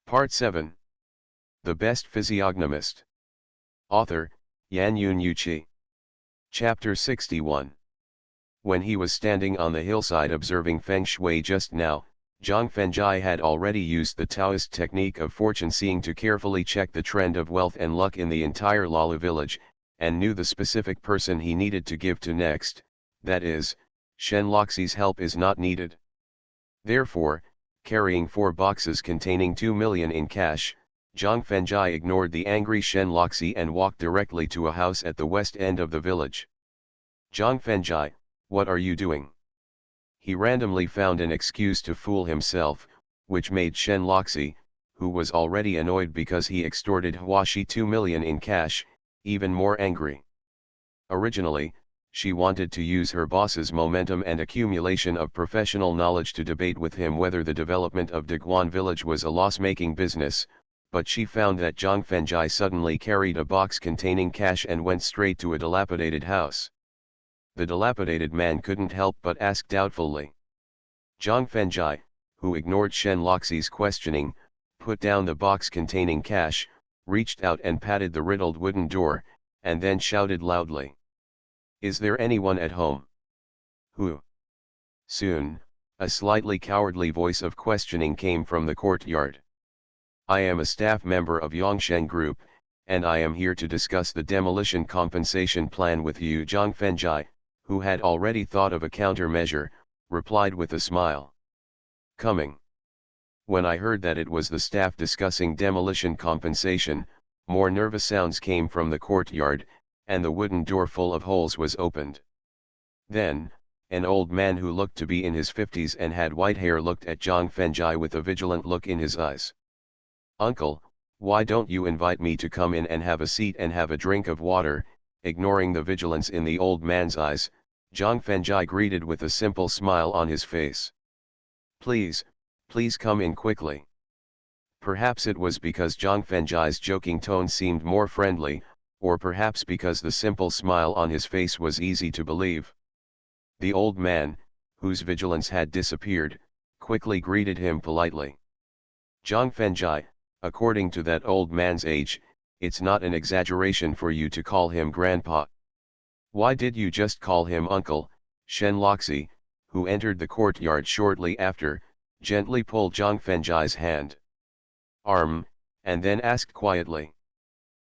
Part 7. The Best Physiognomist. Author, Yan Yun Yuchi. Chapter 61. When he was standing on the hillside observing Feng Shui just now, Zhang Fengjai had already used the Taoist technique of fortune seeing to carefully check the trend of wealth and luck in the entire Lala village, and knew the specific person he needed to give to next, that is, Shen Loxi's help is not needed. Therefore, carrying 4 boxes containing 2 million in cash, Zhang Fengjai ignored the angry Shen Loxi and walked directly to a house at the west end of the village. Zhang Fengjai, what are you doing? He randomly found an excuse to fool himself, which made Shen Loxi, who was already annoyed because he extorted Huashi 2 million in cash, even more angry. Originally, she wanted to use her boss's momentum and accumulation of professional knowledge to debate with him whether the development of Daguan village was a loss-making business, but she found that Zhang Fengjai suddenly carried a box containing cash and went straight to a dilapidated house. The dilapidated man couldn't help but ask doubtfully. Zhang Fengjai, who ignored Shen Loxi's questioning, put down the box containing cash, reached out and patted the riddled wooden door, and then shouted loudly. Is there anyone at home? Who? Soon, a slightly cowardly voice of questioning came from the courtyard. I am a staff member of Yongsheng Group, and I am here to discuss the demolition compensation plan with you. Zhang Fengjai, who had already thought of a countermeasure, replied with a smile. Coming. When I heard that it was the staff discussing demolition compensation, more nervous sounds came from the courtyard, and the wooden door full of holes was opened. Then, an old man who looked to be in his 50s and had white hair looked at Zhang Fengjai with a vigilant look in his eyes. Uncle, why don't you invite me to come in and have a seat and have a drink of water? Ignoring the vigilance in the old man's eyes, Zhang Fengjai greeted with a simple smile on his face. Please come in quickly. Perhaps it was because Zhang Fengjai's joking tone seemed more friendly, or perhaps because the simple smile on his face was easy to believe. The old man, whose vigilance had disappeared, quickly greeted him politely. Zhang Fengjai, according to that old man's age, it's not an exaggeration for you to call him grandpa. Why did you just call him uncle? Shen Loxi, who entered the courtyard shortly after, gently pulled Zhang Fengjai's hand. And then asked quietly.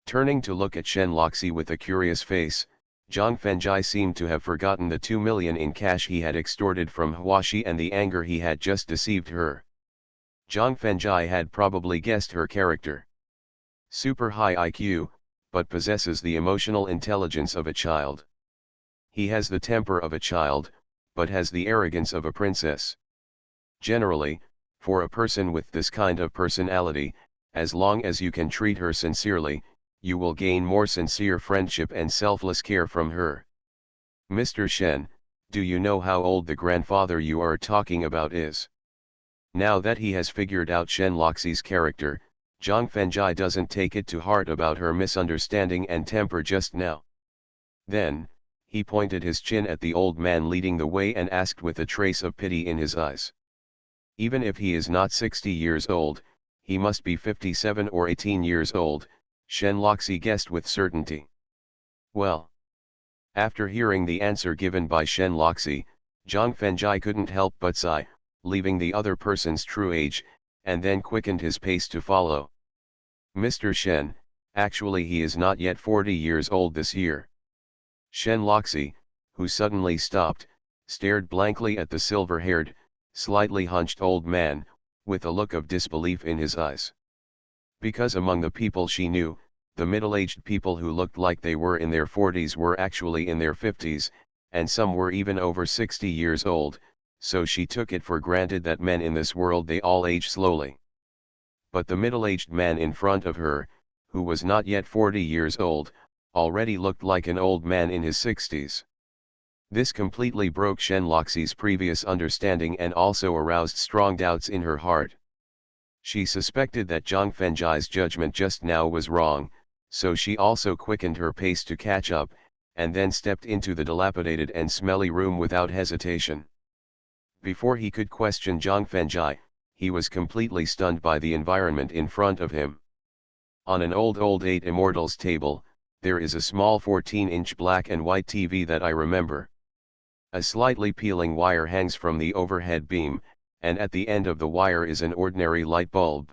Turning to look at Shen Loxi with a curious face, Zhang Fengjai seemed to have forgotten the 2 million in cash he had extorted from Huashi and the anger he had just deceived her. Zhang Fengjai had probably guessed her character. Super high IQ, but possesses the emotional intelligence of a child. He has the temper of a child, but has the arrogance of a princess. Generally, for a person with this kind of personality, as long as you can treat her sincerely, you will gain more sincere friendship and selfless care from her. Mr. Shen, do you know how old the grandfather you are talking about is? Now that he has figured out Shen Loxi's character, Zhang Fengjai doesn't take it to heart about her misunderstanding and temper just now. Then, he pointed his chin at the old man leading the way and asked with a trace of pity in his eyes. Even if he is not 60 years old, he must be 57 or 18 years old, Shen Loxi guessed with certainty. Well. After hearing the answer given by Shen Loxi, Zhang Fengjai couldn't help but sigh, leaving the other person's true age, and then quickened his pace to follow. Mr. Shen, actually he is not yet 40 years old this year. Shen Loxi, who suddenly stopped, stared blankly at the silver-haired, slightly hunched old man, with a look of disbelief in his eyes. Because among the people she knew, the middle-aged people who looked like they were in their 40s were actually in their 50s, and some were even over 60 years old, so she took it for granted that men in this world they all age slowly. But the middle-aged man in front of her, who was not yet 40 years old, already looked like an old man in his 60s. This completely broke Shen Loxi's previous understanding and also aroused strong doubts in her heart. She suspected that Zhang Fengjai's judgment just now was wrong, so she also quickened her pace to catch up, and then stepped into the dilapidated and smelly room without hesitation. Before he could question Zhang Fengjai, he was completely stunned by the environment in front of him. On an old 8 Immortals table, there is a small 14-inch black and white TV that I remember. A slightly peeling wire hangs from the overhead beam, and at the end of the wire is an ordinary light bulb.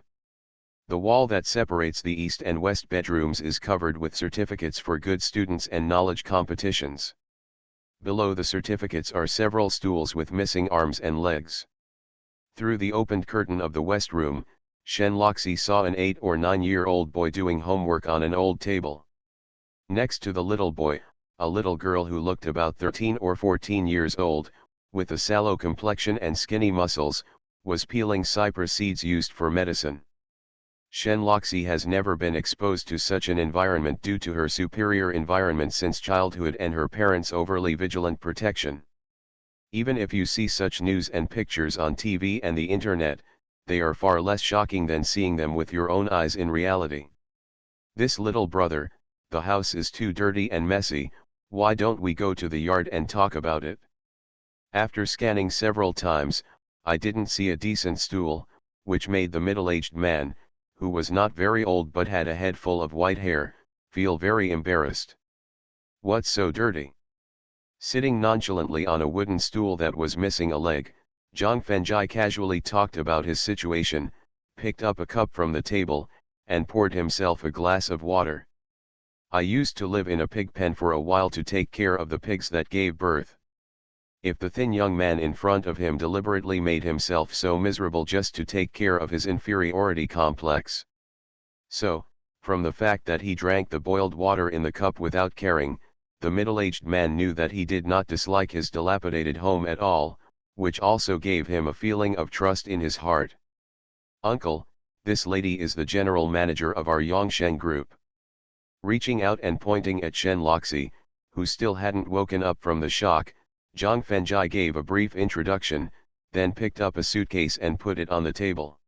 The wall that separates the east and west bedrooms is covered with certificates for good students and knowledge competitions. Below the certificates are several stools with missing arms and legs. Through the opened curtain of the west room, Shen Loxi saw an 8 or 9-year-old boy doing homework on an old table. Next to the little boy, a little girl who looked about 13 or 14 years old, with a sallow complexion and skinny muscles, was peeling cypress seeds used for medicine. Shen Loxi has never been exposed to such an environment due to her superior environment since childhood and her parents' overly vigilant protection. Even if you see such news and pictures on TV and the internet, they are far less shocking than seeing them with your own eyes in reality. This little brother, the house is too dirty and messy, why don't we go to the yard and talk about it? After scanning several times, I didn't see a decent stool, which made the middle-aged man, who was not very old but had a head full of white hair, feel very embarrassed. What's so dirty? Sitting nonchalantly on a wooden stool that was missing a leg, Zhang Fengjai casually talked about his situation, picked up a cup from the table, and poured himself a glass of water. I used to live in a pig pen for a while to take care of the pigs that gave birth. If the thin young man in front of him deliberately made himself so miserable just to take care of his inferiority complex. So, from the fact that he drank the boiled water in the cup without caring, the middle-aged man knew that he did not dislike his dilapidated home at all, which also gave him a feeling of trust in his heart. "Uncle, this lady is the general manager of our Yongsheng group." Reaching out and pointing at Shen Loxi, who still hadn't woken up from the shock, Zhang Fengjai gave a brief introduction, then picked up a suitcase and put it on the table.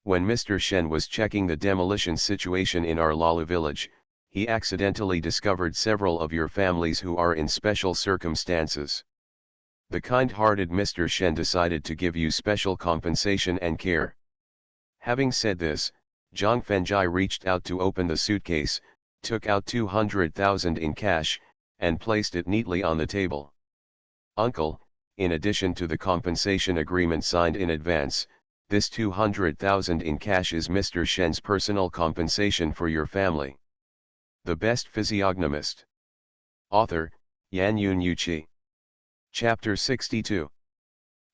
When Mr. Shen was checking the demolition situation in our Lalu village, he accidentally discovered several of your families who are in special circumstances. The kind-hearted Mr. Shen decided to give you special compensation and care. Having said this, Zhang Fengjai reached out to open the suitcase, took out 200,000 in cash, and placed it neatly on the table. "Uncle, in addition to the compensation agreement signed in advance, this 200,000 in cash is Mr. Shen's personal compensation for your family." The Best Physiognomist. Author, Yan Yun Yuqi. Chapter 62.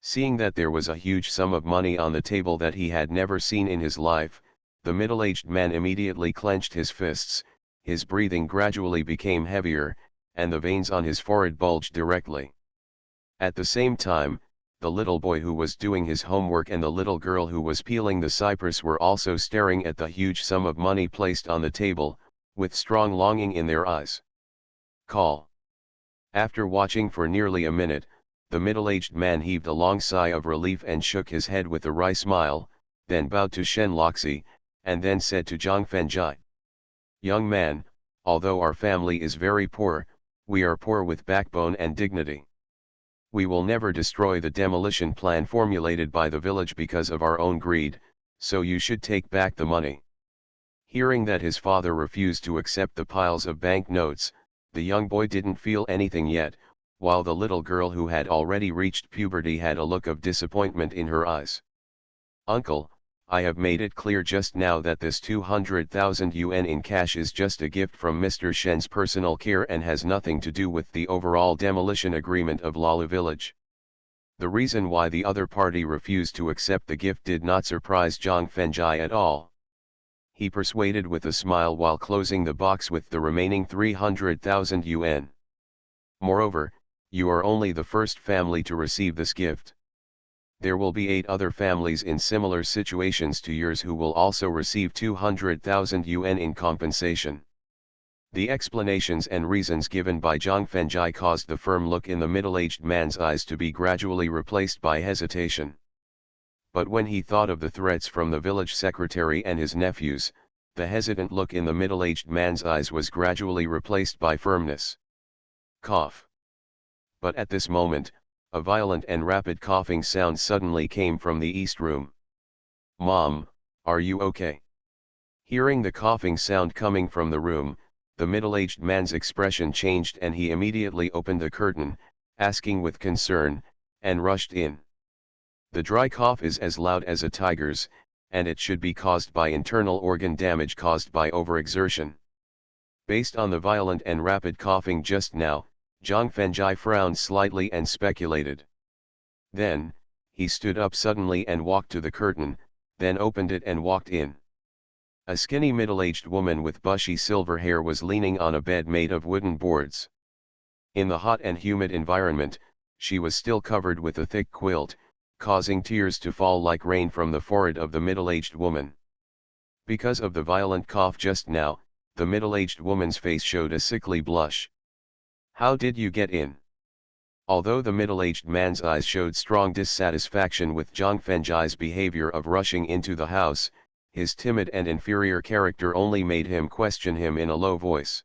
Seeing that there was a huge sum of money on the table that he had never seen in his life, the middle-aged man immediately clenched his fists, his breathing gradually became heavier, and the veins on his forehead bulged directly. At the same time, the little boy who was doing his homework and the little girl who was peeling the cypress were also staring at the huge sum of money placed on the table, with strong longing in their eyes. "Call." After watching for nearly a minute, the middle-aged man heaved a long sigh of relief and shook his head with a wry smile, then bowed to Shen Loxi, and then said to Zhang Fengjai, "Young man, although our family is very poor, we are poor with backbone and dignity. We will never destroy the demolition plan formulated by the village because of our own greed, so you should take back the money." Hearing that his father refused to accept the piles of bank notes, the young boy didn't feel anything yet, while the little girl who had already reached puberty had a look of disappointment in her eyes. "Uncle, I have made it clear just now that this 200,000 yuan in cash is just a gift from Mr. Shen's personal care and has nothing to do with the overall demolition agreement of Lalu village." The reason why the other party refused to accept the gift did not surprise Zhang Fengjai at all. He persuaded with a smile while closing the box with the remaining 300,000 yuan. "Moreover, you are only the first family to receive this gift. There will be 8 other families in similar situations to yours who will also receive 200,000 yuan in compensation." The explanations and reasons given by Zhang Fengjai caused the firm look in the middle-aged man's eyes to be gradually replaced by hesitation. But when he thought of the threats from the village secretary and his nephews, the hesitant look in the middle-aged man's eyes was gradually replaced by firmness. Cough. But at this moment, a violent and rapid coughing sound suddenly came from the east room. "Mom, are you okay?" Hearing the coughing sound coming from the room, the middle-aged man's expression changed and he immediately opened the curtain, asking with concern, and rushed in. The dry cough is as loud as a tiger's, and it should be caused by internal organ damage caused by overexertion. Based on the violent and rapid coughing just now, Zhang Fengjai frowned slightly and speculated. Then, he stood up suddenly and walked to the curtain, then opened it and walked in. A skinny middle-aged woman with bushy silver hair was leaning on a bed made of wooden boards. In the hot and humid environment, she was still covered with a thick quilt, causing tears to fall like rain from the forehead of the middle-aged woman. Because of the violent cough just now, the middle-aged woman's face showed a sickly blush. "How did you get in?" Although the middle-aged man's eyes showed strong dissatisfaction with Zhang Fengjai's behavior of rushing into the house, his timid and inferior character only made him question him in a low voice.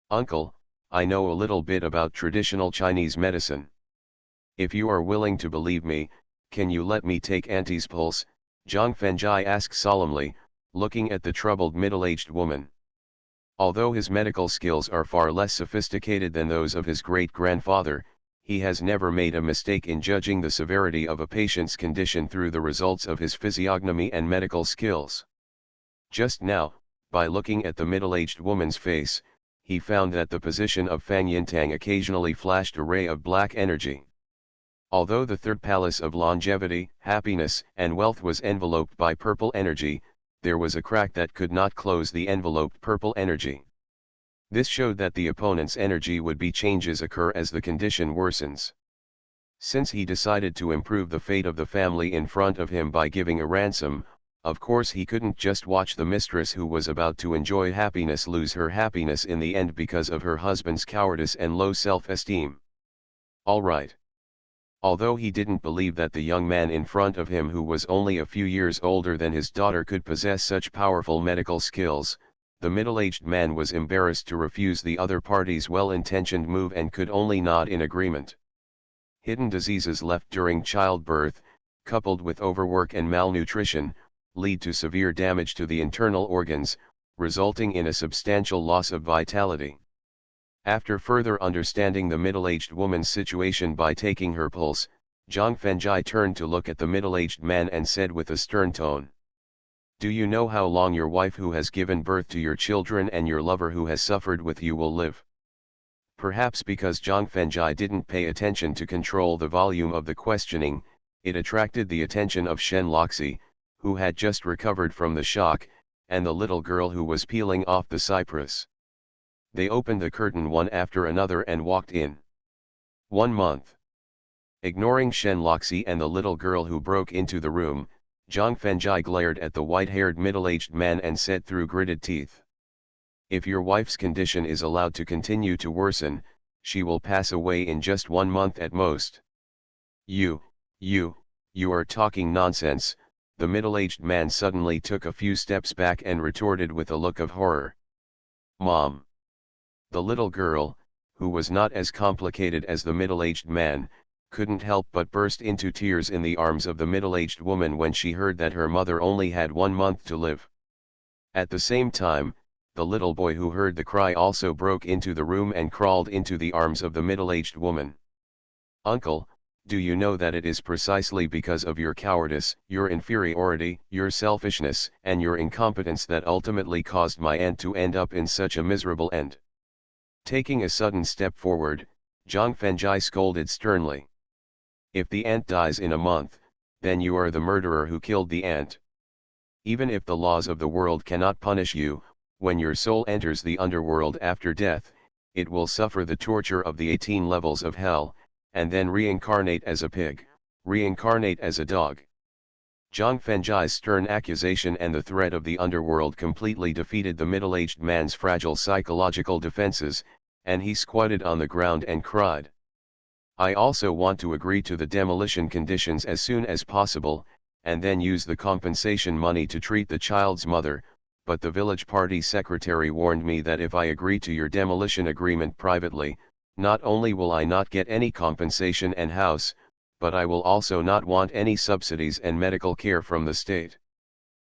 "Uncle, I know a little bit about traditional Chinese medicine. If you are willing to believe me, can you let me take Auntie's pulse?" Zhang Fengjai asked solemnly, looking at the troubled middle-aged woman. Although his medical skills are far less sophisticated than those of his great-grandfather, he has never made a mistake in judging the severity of a patient's condition through the results of his physiognomy and medical skills. Just now, by looking at the middle-aged woman's face, he found that the position of Fang Yintang occasionally flashed a ray of black energy. Although the third palace of longevity, happiness, and wealth was enveloped by purple energy, there was a crack that could not close the enveloped purple energy. This showed that the opponent's energy would be changes occur as the condition worsens. Since he decided to improve the fate of the family in front of him by giving a ransom, of course he couldn't just watch the mistress who was about to enjoy happiness lose her happiness in the end because of her husband's cowardice and low self-esteem. All right. Although he didn't believe that the young man in front of him who was only a few years older than his daughter could possess such powerful medical skills, the middle-aged man was embarrassed to refuse the other party's well-intentioned move and could only nod in agreement. Hidden diseases left during childbirth, coupled with overwork and malnutrition, lead to severe damage to the internal organs, resulting in a substantial loss of vitality. After further understanding the middle-aged woman's situation by taking her pulse, Zhang Fengjai turned to look at the middle-aged man and said with a stern tone, "Do you know how long your wife who has given birth to your children and your lover who has suffered with you will live?" Perhaps because Zhang Fengjai didn't pay attention to control the volume of the questioning, it attracted the attention of Shen Loxi, who had just recovered from the shock, and the little girl who was peeling off the cypress. They opened the curtain one after another and walked in. 1 month. Ignoring Shen Loxi and the little girl who broke into the room, Zhang Fengjai glared at the white-haired middle-aged man and said through gritted teeth, "If your wife's condition is allowed to continue to worsen, she will pass away in just 1 month at most." You are talking nonsense." The middle-aged man suddenly took a few steps back and retorted with a look of horror. "Mom." The little girl, who was not as complicated as the middle-aged man, couldn't help but burst into tears in the arms of the middle-aged woman when she heard that her mother only had 1 month to live. At the same time, the little boy who heard the cry also broke into the room and crawled into the arms of the middle-aged woman. "Uncle, do you know that it is precisely because of your cowardice, your inferiority, your selfishness, and your incompetence that ultimately caused my aunt to end up in such a miserable end?" Taking a sudden step forward, Zhang Fengjai scolded sternly. "If the aunt dies in a month, then you are the murderer who killed the aunt. Even if the laws of the world cannot punish you, when your soul enters the underworld after death, it will suffer the torture of the 18 levels of hell, and then reincarnate as a pig, reincarnate as a dog." Zhang Fengjai's stern accusation and the threat of the underworld completely defeated the middle-aged man's fragile psychological defenses, and he squatted on the ground and cried, "I also want to agree to the demolition conditions as soon as possible, and then use the compensation money to treat the child's mother, but the village party secretary warned me that if I agree to your demolition agreement privately, not only will I not get any compensation and house, but I will also not want any subsidies and medical care from the state."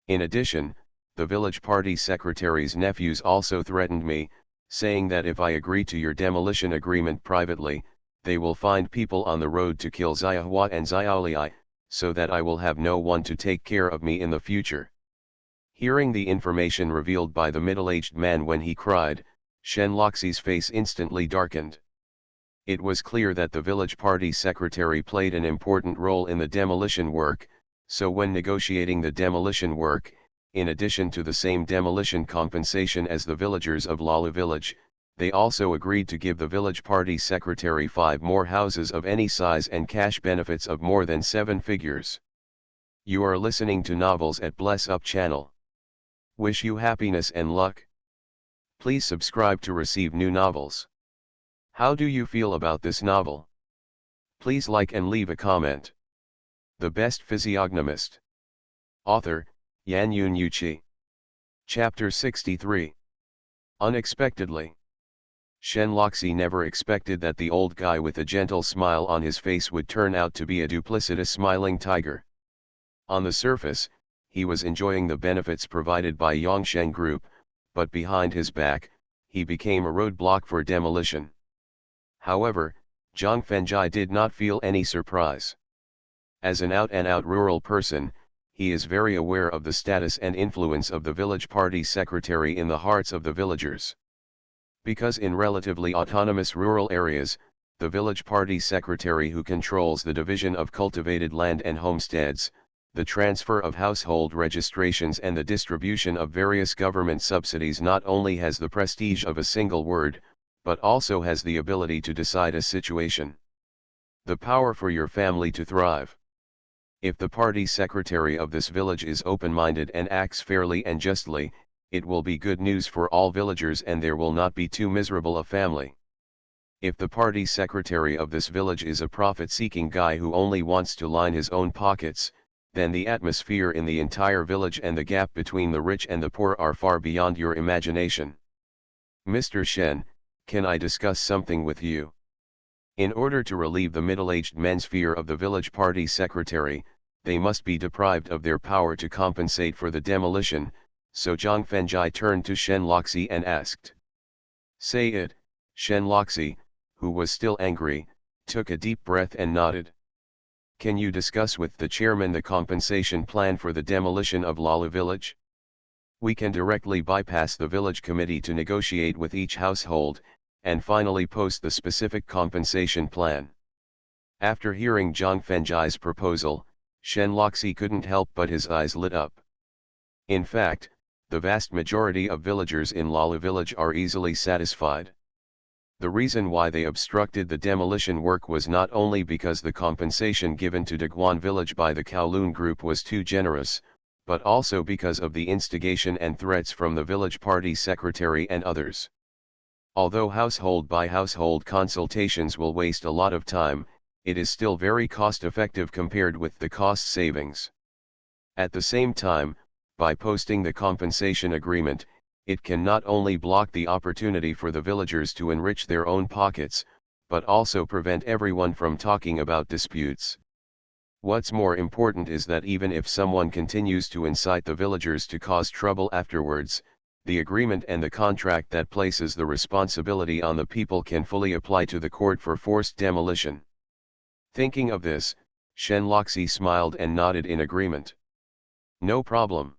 In addition, the village party secretary's nephews also threatened me, saying that if I agree to your demolition agreement privately, they will find people on the road to kill Xiahua and Xiaoliai, so that I will have no one to take care of me in the future. Hearing the information revealed by the middle-aged man when he cried, Shen Loxi's face instantly darkened. It was clear that the village party secretary played an important role in the demolition work, so when negotiating the demolition work, in addition to the same demolition compensation as the villagers of Lala village, they also agreed to give the village party secretary 5 more houses of any size and cash benefits of more than 7 figures. You are listening to Novels at Bless Up channel. Wish you happiness and luck. Please subscribe to receive new novels. How do you feel about this novel? Please like and leave a comment. The Best Physiognomist. Author, Yanyun Yuqi. Chapter 63. Unexpectedly. Shen Loxi never expected that the old guy with a gentle smile on his face would turn out to be a duplicitous smiling tiger. On the surface, he was enjoying the benefits provided by Yongsheng Group, but behind his back, he became a roadblock for demolition. However, Zhang Fengjai did not feel any surprise. As an out-and-out rural person, he is very aware of the status and influence of the village party secretary in the hearts of the villagers. Because in relatively autonomous rural areas, the village party secretary who controls the division of cultivated land and homesteads, the transfer of household registrations and the distribution of various government subsidies not only has the prestige of a single word, but also has the ability to decide a situation. The power for your family to thrive. If the party secretary of this village is open-minded and acts fairly and justly, it will be good news for all villagers and there will not be too miserable a family. If the party secretary of this village is a profit-seeking guy who only wants to line his own pockets, then the atmosphere in the entire village and the gap between the rich and the poor are far beyond your imagination. Mr. Shen, can I discuss something with you? In order to relieve the middle-aged men's fear of the village party secretary, they must be deprived of their power to compensate for the demolition, so Zhang Fengjai turned to Shen Loxi and asked. Say it. Shen Loxi, who was still angry, took a deep breath and nodded. Can you discuss with the chairman the compensation plan for the demolition of Lala village? We can directly bypass the village committee to negotiate with each household, and finally post the specific compensation plan. After hearing Zhang Fengjai's proposal, Shen Loxi couldn't help but his eyes lit up. In fact, the vast majority of villagers in Lala village are easily satisfied. The reason why they obstructed the demolition work was not only because the compensation given to Daguan village by the Kowloon group was too generous, but also because of the instigation and threats from the village party secretary and others. Although household by household consultations will waste a lot of time, it is still very cost-effective compared with the cost savings. At the same time, by posting the compensation agreement, it can not only block the opportunity for the villagers to enrich their own pockets, but also prevent everyone from talking about disputes. What's more important is that even if someone continues to incite the villagers to cause trouble afterwards, the agreement and the contract that places the responsibility on the people can fully apply to the court for forced demolition. Thinking of this, Shen Loxi smiled and nodded in agreement. No problem.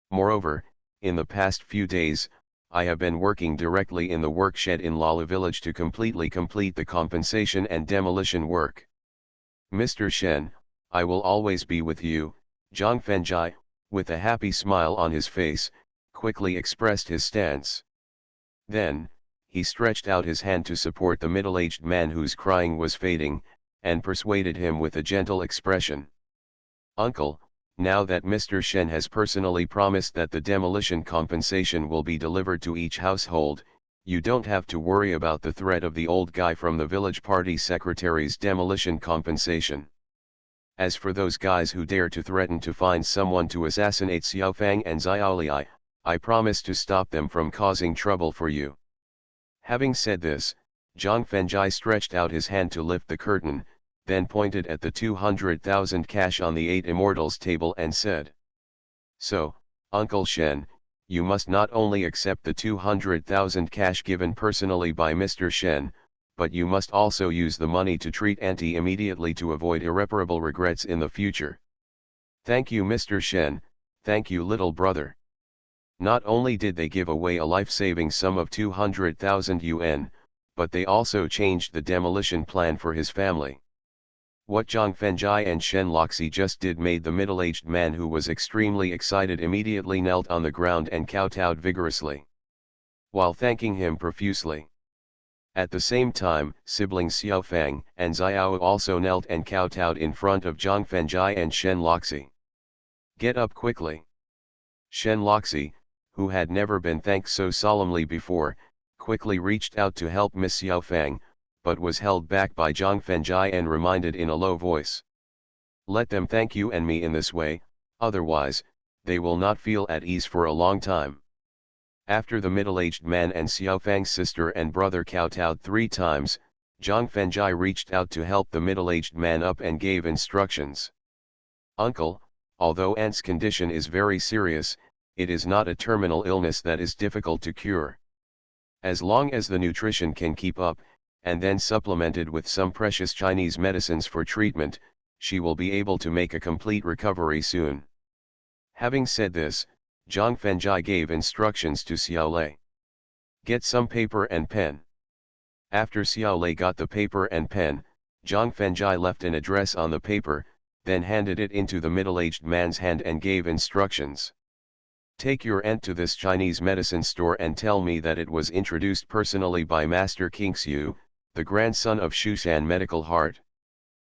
Moreover, in the past few days, I have been working directly in the workshed in Lala village to completely complete the compensation and demolition work. Mr. Shen, I will always be with you. Zhang Fengjai, with a happy smile on his face, quickly expressed his stance. Then, he stretched out his hand to support the middle-aged man whose crying was fading, and persuaded him with a gentle expression. Uncle, now that Mr. Shen has personally promised that the demolition compensation will be delivered to each household, you don't have to worry about the threat of the old guy from the village party secretary's demolition compensation. As for those guys who dare to threaten to find someone to assassinate Xiaofang and Xiaoliai, I promise to stop them from causing trouble for you. Having said this, Zhang Fengjai stretched out his hand to lift the curtain, then pointed at the 200,000 cash on the 8 immortals table and said. So, Uncle Shen, you must not only accept the 200,000 cash given personally by Mr. Shen, but you must also use the money to treat Auntie immediately to avoid irreparable regrets in the future. Thank you, Mr. Shen, thank you, little brother. Not only did they give away a life-saving sum of 200,000 yuan, but they also changed the demolition plan for his family. What Zhang Fengjai and Shen Loxi just did made the middle-aged man, who was extremely excited, immediately knelt on the ground and kowtowed vigorously, while thanking him profusely. At the same time, siblings Xiao Fang and Xiao also knelt and kowtowed in front of Zhang Fengjai and Shen Loxi. Get up quickly. Shen Loxi, who had never been thanked so solemnly before, quickly reached out to help Miss Xiao Fang, but was held back by Zhang Fengjai and reminded in a low voice. Let them thank you and me in this way, otherwise, they will not feel at ease for a long time. After the middle-aged man and Xiao Fang's sister and brother kowtowed 3 times, Zhang Fengjai reached out to help the middle-aged man up and gave instructions. Uncle, although Aunt's condition is very serious, it is not a terminal illness that is difficult to cure. As long as the nutrition can keep up, and then supplemented with some precious Chinese medicines for treatment, she will be able to make a complete recovery soon. Having said this, Zhang Fengjai gave instructions to Xiao Lei. Get some paper and pen. After Xiao Lei got the paper and pen, Zhang Fengjai left an address on the paper, then handed it into the middle-aged man's hand and gave instructions. Take your aunt to this Chinese medicine store and tell me that it was introduced personally by Master King Xiu, the grandson of Shushan Medical Heart.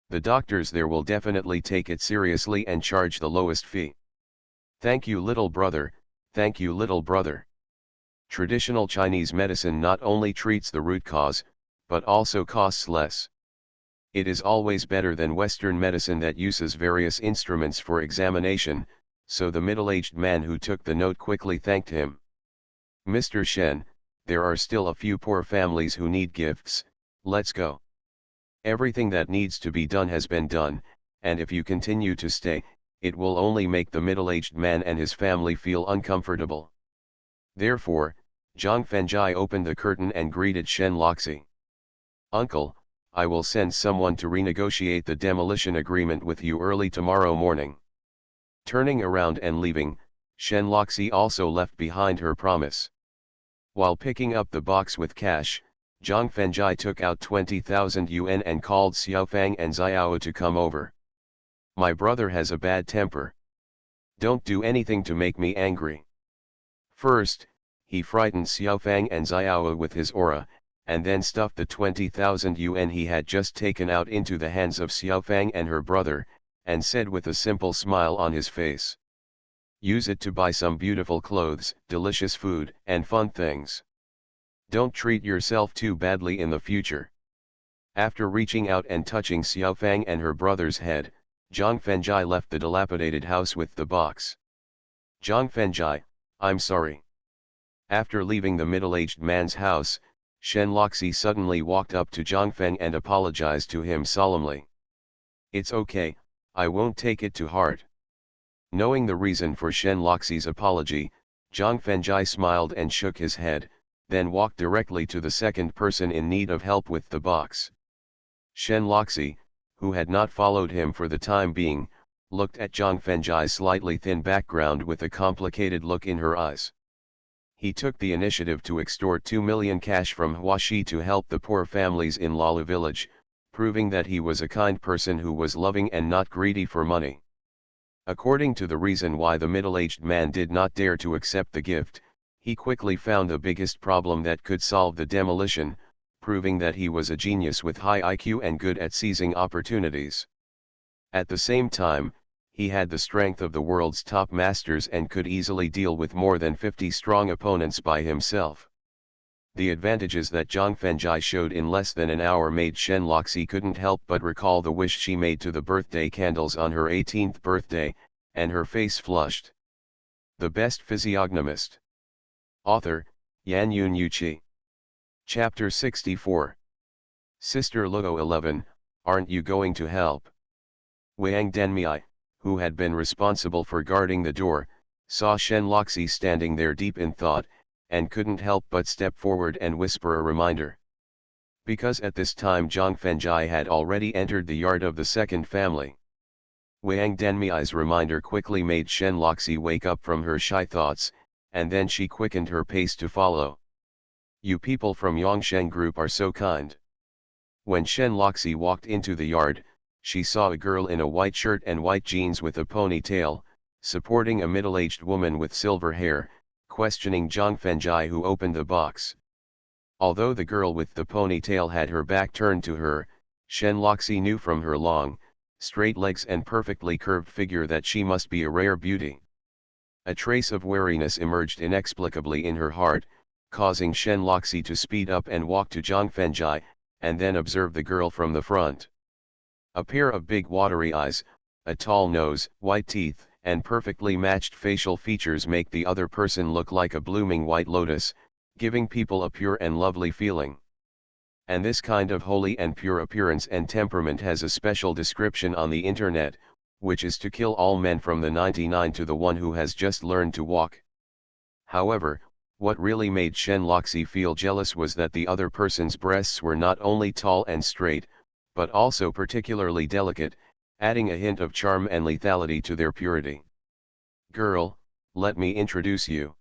The doctors there will definitely take it seriously and charge the lowest fee. Thank you, little brother, thank you, little brother. Traditional Chinese medicine not only treats the root cause, but also costs less. It is always better than Western medicine that uses various instruments for examination, so the middle-aged man who took the note quickly thanked him. Mr. Shen, there are still a few poor families who need gifts, let's go. Everything that needs to be done has been done, and if you continue to stay, it will only make the middle-aged man and his family feel uncomfortable. Therefore, Zhang Fengjai opened the curtain and greeted Shen Loxi. Uncle, I will send someone to renegotiate the demolition agreement with you early tomorrow morning. Turning around and leaving, Shen Loxi also left behind her promise. While picking up the box with cash, Zhang Fengjai took out 20,000 yuan and called Xiao Fang and Xiao to come over. My brother has a bad temper. Don't do anything to make me angry. First, he frightened Xiao Fang and Xiao with his aura, and then stuffed the 20,000 yuan he had just taken out into the hands of Xiao Fang and her brother, and said with a simple smile on his face, use it to buy some beautiful clothes, delicious food, and fun things. Don't treat yourself too badly in the future. After reaching out and touching Xiao Fang and her brother's head, Zhang Fengjai left the dilapidated house with the box. Zhang Fengjai, I'm sorry. After leaving the middle-aged man's house, Shen Loxi suddenly walked up to Zhang Feng and apologized to him solemnly. It's okay, I won't take it to heart. Knowing the reason for Shen Loxi's apology, Zhang Fengjai smiled and shook his head, then walked directly to the second person in need of help with the box. Shen Loxi, who had not followed him for the time being, looked at Zhang Fengjai's slightly thin background with a complicated look in her eyes. He took the initiative to extort 2 million cash from Huaxi to help the poor families in Lala village, proving that he was a kind person who was loving and not greedy for money. According to the reason why the middle-aged man did not dare to accept the gift, he quickly found the biggest problem that could solve the demolition, proving that he was a genius with high IQ and good at seizing opportunities. At the same time, he had the strength of the world's top masters and could easily deal with more than 50 strong opponents by himself. The advantages that Zhang Fengjai showed in less than an hour made Shen Loxi couldn't help but recall the wish she made to the birthday candles on her 18th birthday, and her face flushed. The Best Physiognomist. Author, Yan Yun Yuqi. Chapter 64. Sister Luo 11, aren't you going to help? Wang Denmei, who had been responsible for guarding the door, saw Shen Loxi standing there deep in thought, and couldn't help but step forward and whisper a reminder. Because at this time Zhang Fengjai had already entered the yard of the second family. Wang Denmiai's reminder quickly made Shen Loxi wake up from her shy thoughts, and then she quickened her pace to follow. You people from Yongsheng Group are so kind. When Shen Loxi walked into the yard, she saw a girl in a white shirt and white jeans with a ponytail, supporting a middle-aged woman with silver hair, questioning Zhang Fengjai, who opened the box. Although the girl with the ponytail had her back turned to her, Shen Loxi knew from her long, straight legs and perfectly curved figure that she must be a rare beauty. A trace of wariness emerged inexplicably in her heart, causing Shen Loxi to speed up and walk to Zhang Fengjai, and then observe the girl from the front. A pair of big watery eyes, a tall nose, white teeth, and perfectly matched facial features make the other person look like a blooming white lotus, giving people a pure and lovely feeling. And this kind of holy and pure appearance and temperament has a special description on the internet, which is to kill all men from the 99 to the one who has just learned to walk. However, what really made Shen Loxi feel jealous was that the other person's breasts were not only tall and straight, but also particularly delicate, adding a hint of charm and lethality to their purity. Girl, let me introduce you.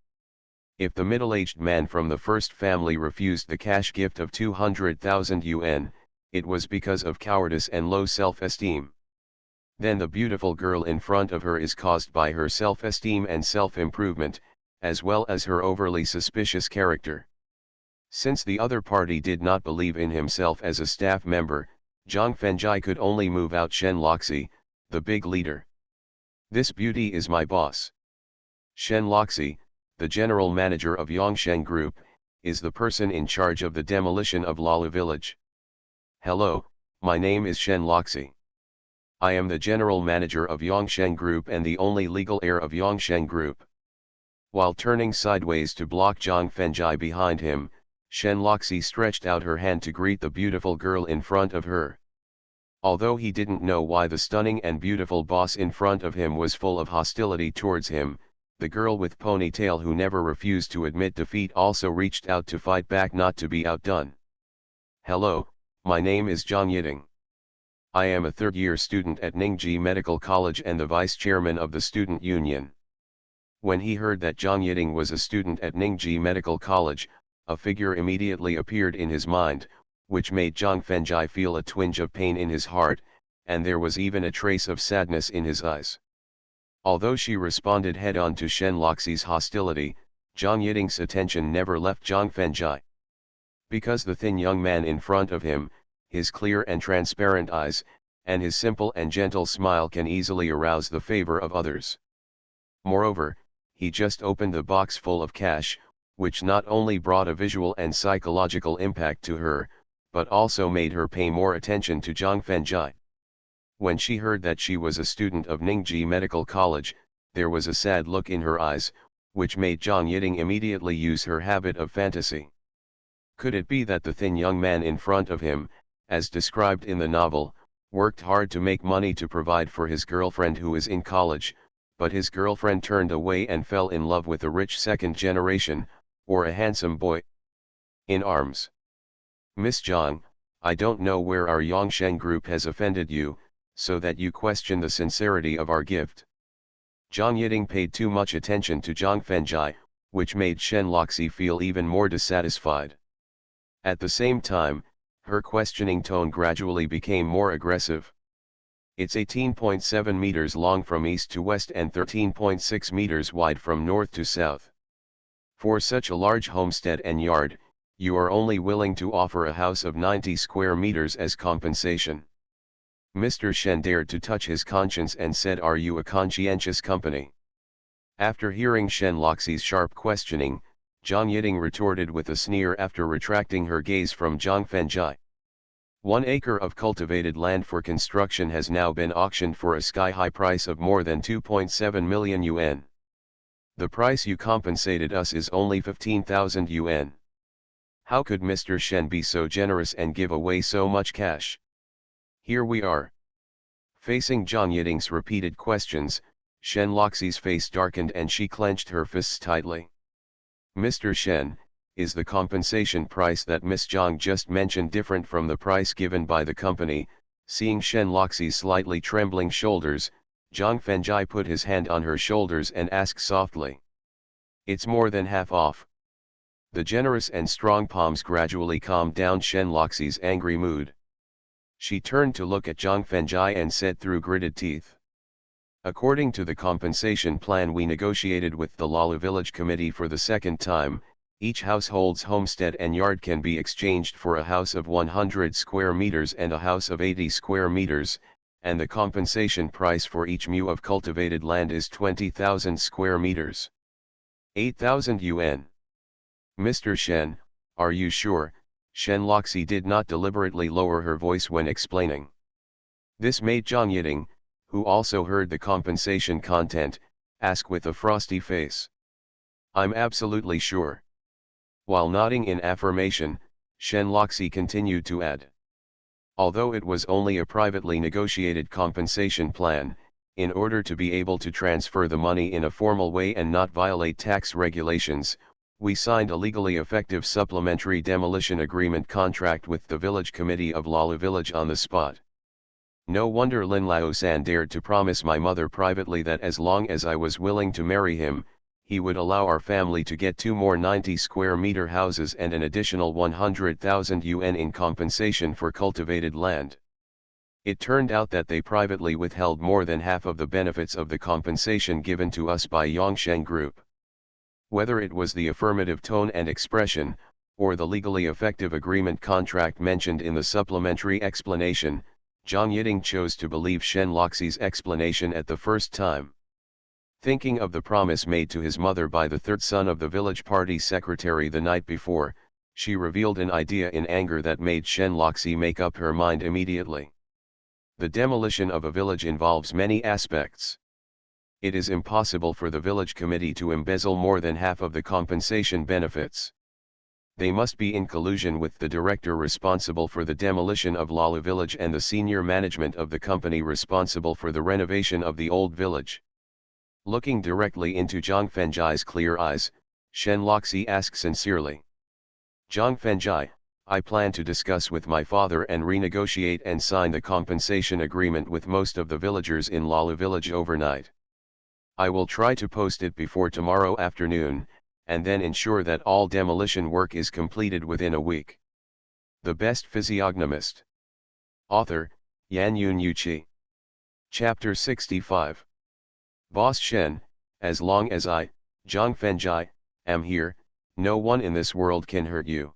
If the middle-aged man from the first family refused the cash gift of 200,000 yuan, it was because of cowardice and low self-esteem. Then the beautiful girl in front of her is caused by her self-esteem and self-improvement, as well as her overly suspicious character. Since the other party did not believe in himself as a staff member, Zhang Fengjai could only move out Shen Loxi, the big leader. This beauty is my boss. Shen Loxi, the general manager of Yongsheng Group, is the person in charge of the demolition of Lala village. Hello, my name is Shen Loxi. I am the general manager of Yongsheng Group and the only legal heir of Yongsheng Group. While turning sideways to block Zhang Fengjai behind him, Shen Loxi stretched out her hand to greet the beautiful girl in front of her. Although he didn't know why the stunning and beautiful boss in front of him was full of hostility towards him, the girl with ponytail who never refused to admit defeat also reached out to fight back, not to be outdone. Hello, my name is Zhang Yiting. I am a third-year student at Ningji Medical College and the vice chairman of the student union. When he heard that Zhang Yiting was a student at Ningji Medical College, a figure immediately appeared in his mind, which made Zhang Fengjai feel a twinge of pain in his heart, and there was even a trace of sadness in his eyes. Although she responded head-on to Shen Loxi's hostility, Zhang Yiting's attention never left Zhang Fengjai. Because the thin young man in front of him, his clear and transparent eyes, and his simple and gentle smile can easily arouse the favor of others. Moreover, he just opened the box full of cash, which not only brought a visual and psychological impact to her, but also made her pay more attention to Zhang Fengjai. When she heard that she was a student of Ningji Medical College, there was a sad look in her eyes, which made Zhang Yiting immediately use her habit of fantasy. Could it be that the thin young man in front of him, as described in the novel, worked hard to make money to provide for his girlfriend who is in college, but his girlfriend turned away and fell in love with a rich second generation, or a handsome boy in arms? Miss Zhang, I don't know where our Yongsheng Group has offended you, so that you question the sincerity of our gift. Zhang Yiting paid too much attention to Zhang Fengjai, which made Shen Loxi feel even more dissatisfied. At the same time, her questioning tone gradually became more aggressive. It's 18.7 meters long from east to west and 13.6 meters wide from north to south. For such a large homestead and yard, you are only willing to offer a house of 90 square meters as compensation. Mr. Shen dared to touch his conscience and said, "Are you a conscientious company?" After hearing Shen Loxi's sharp questioning, Zhang Yiting retorted with a sneer after retracting her gaze from Zhang Fengjai. 1 acre of cultivated land for construction has now been auctioned for a sky-high price of more than 2.7 million yuan. The price you compensated us is only 15,000 yuan. How could Mr. Shen be so generous and give away so much cash? Here we are. Facing Zhang Yiting's repeated questions, Shen Loxi's face darkened and she clenched her fists tightly. Mr. Shen, is the compensation price that Miss Zhang just mentioned different from the price given by the company? Seeing Shen Loxi's slightly trembling shoulders, Zhang Fengjai put his hand on her shoulders and asked softly. It's more than half off. The generous and strong palms gradually calmed down Shen Loxi's angry mood. She turned to look at Zhang Fengjai and said through gritted teeth. According to the compensation plan we negotiated with the Lala Village Committee for the second time, each household's homestead and yard can be exchanged for a house of 100 square meters and a house of 80 square meters, and the compensation price for each mu of cultivated land is 20,000 square meters. 8,000 yuan. Mr. Shen, are you sure? Shen Loxi did not deliberately lower her voice when explaining. This made Zhang Yiting, who also heard the compensation content, ask with a frosty face. I'm absolutely sure. While nodding in affirmation, Shen Loxi continued to add. Although it was only a privately negotiated compensation plan, in order to be able to transfer the money in a formal way and not violate tax regulations, we signed a legally effective supplementary demolition agreement contract with the village committee of Lala Village on the spot. No wonder Lin Lao-san dared to promise my mother privately that as long as I was willing to marry him, he would allow our family to get 2 more 90 square meter houses and an additional 100,000 yuan in compensation for cultivated land. It turned out that they privately withheld more than half of the benefits of the compensation given to us by Yongsheng Group. Whether it was the affirmative tone and expression, or the legally effective agreement contract mentioned in the supplementary explanation, Zhang Yiting chose to believe Shen Loxi's explanation at the first time. Thinking of the promise made to his mother by the third son of the village party secretary the night before, she revealed an idea in anger that made Shen Loxi make up her mind immediately. The demolition of a village involves many aspects. It is impossible for the village committee to embezzle more than half of the compensation benefits. They must be in collusion with the director responsible for the demolition of Lala Village and the senior management of the company responsible for the renovation of the old village. Looking directly into Zhang Fengjai's clear eyes, Shen Loxi asked sincerely. Zhang Fengjai, I plan to discuss with my father and renegotiate and sign the compensation agreement with most of the villagers in Lala Village overnight. I will try to post it before tomorrow afternoon, and then ensure that all demolition work is completed within a week. The Best Physiognomist. Author, Yan Yun Yuqi. Chapter 65. Boss Shen, as long as I, Zhang Fengjai, am here, no one in this world can hurt you.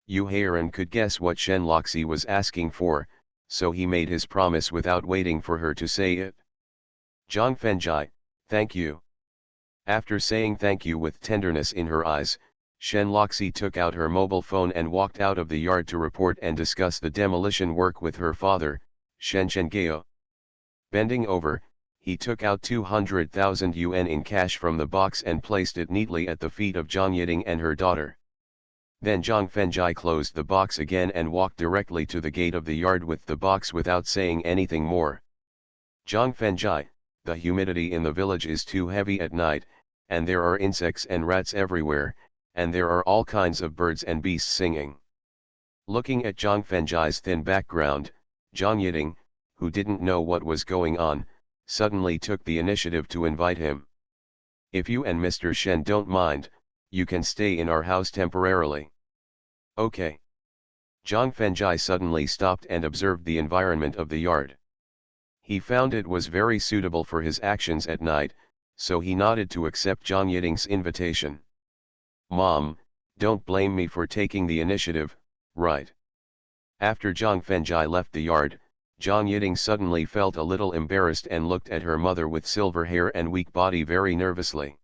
Yu Heiran could guess what Shen Loxi was asking for, so he made his promise without waiting for her to say it. Zhang Fengjai, thank you. After saying thank you with tenderness in her eyes, Shen Loxi took out her mobile phone and walked out of the yard to report and discuss the demolition work with her father, Shen Chengao. Bending over, he took out 200,000 yuan in cash from the box and placed it neatly at the feet of Zhang Yiting and her daughter. Then Zhang Fengjai closed the box again and walked directly to the gate of the yard with the box without saying anything more. Zhang Fengjai, the humidity in the village is too heavy at night, and there are insects and rats everywhere, and there are all kinds of birds and beasts singing. Looking at Zhang Fengjai's thin background, Zhang Yiting, who didn't know what was going on, suddenly took the initiative to invite him. If you and Mr. Shen don't mind, you can stay in our house temporarily. Okay. Zhang Fengjai suddenly stopped and observed the environment of the yard. He found it was very suitable for his actions at night, so he nodded to accept Zhang Yiting's invitation. Mom, don't blame me for taking the initiative, right? After Zhang Fengjai left the yard, Zhang Yiting suddenly felt a little embarrassed and looked at her mother with silver hair and weak body very nervously.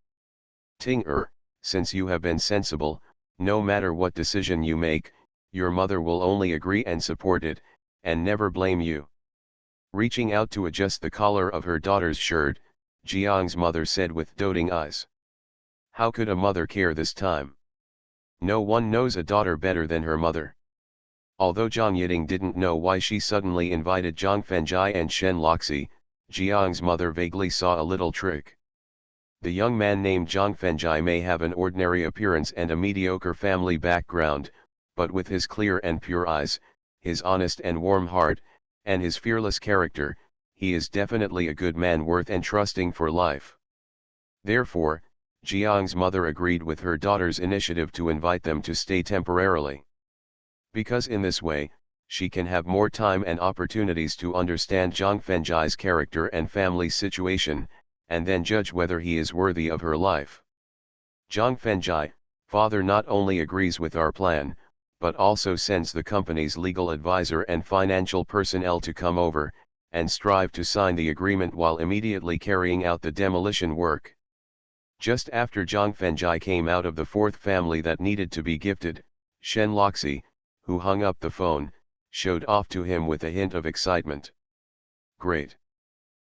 Ting-er, since you have been sensible, no matter what decision you make, your mother will only agree and support it, and never blame you. Reaching out to adjust the collar of her daughter's shirt, Jiang's mother said with doting eyes. How could a mother care this time? No one knows a daughter better than her mother. Although Zhang Yiting didn't know why she suddenly invited Zhang Fengjai and Shen Loxi, Jiang's mother vaguely saw a little trick. The young man named Zhang Fengjai may have an ordinary appearance and a mediocre family background, but with his clear and pure eyes, his honest and warm heart, and his fearless character, he is definitely a good man worth entrusting for life. Therefore, Jiang's mother agreed with her daughter's initiative to invite them to stay temporarily. Because in this way, she can have more time and opportunities to understand Zhang Fengjai's character and family situation, and then judge whether he is worthy of her life. Zhang Fengjai, father, not only agrees with our plan, but also sends the company's legal advisor and financial personnel to come over, and strive to sign the agreement while immediately carrying out the demolition work. Just after Zhang Fengjai came out of the fourth family that needed to be gifted, Shen Loxi, who hung up the phone, showed off to him with a hint of excitement. Great!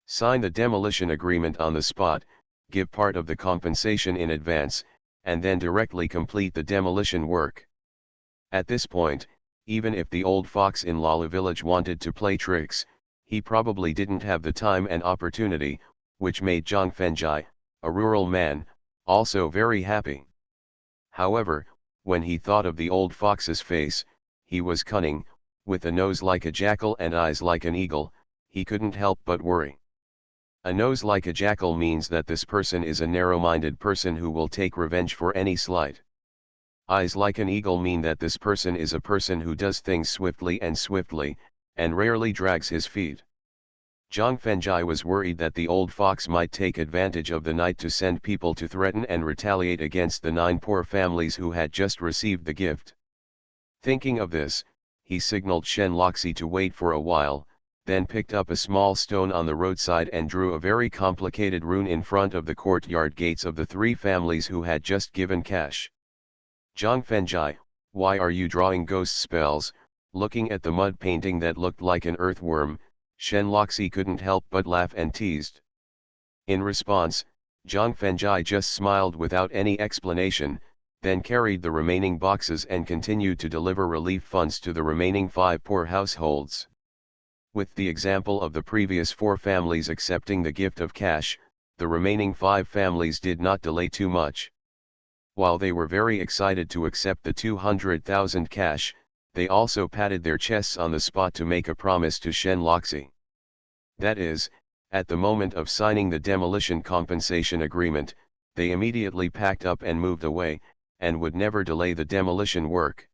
Sign the demolition agreement on the spot, give part of the compensation in advance, and then directly complete the demolition work. At this point, even if the old fox in Lala village wanted to play tricks, he probably didn't have the time and opportunity, which made Zhang Fengjai, a rural man, also very happy. However, when he thought of the old fox's face, he was cunning, with a nose like a jackal and eyes like an eagle, he couldn't help but worry. A nose like a jackal means that this person is a narrow-minded person who will take revenge for any slight. Eyes like an eagle mean that this person is a person who does things swiftly, and rarely drags his feet. Zhang Fengjai was worried that the old fox might take advantage of the night to send people to threaten and retaliate against the 9 poor families who had just received the gift. Thinking of this, he signaled Shen Loxi to wait for a while, then picked up a small stone on the roadside and drew a very complicated rune in front of the courtyard gates of the 3 families who had just given cash. Zhang Fengjai, why are you drawing ghost spells? Looking at the mud painting that looked like an earthworm, Shen Loxi couldn't help but laugh and teased. In response, Zhang Fengjai just smiled without any explanation, then carried the remaining boxes and continued to deliver relief funds to the remaining 5 poor households. With the example of the previous 4 families accepting the gift of cash, the remaining 5 families did not delay too much. While they were very excited to accept the 200,000 cash, they also patted their chests on the spot to make a promise to Shen Loxi. That is, at the moment of signing the demolition compensation agreement, they immediately packed up and moved away, and would never delay the demolition work.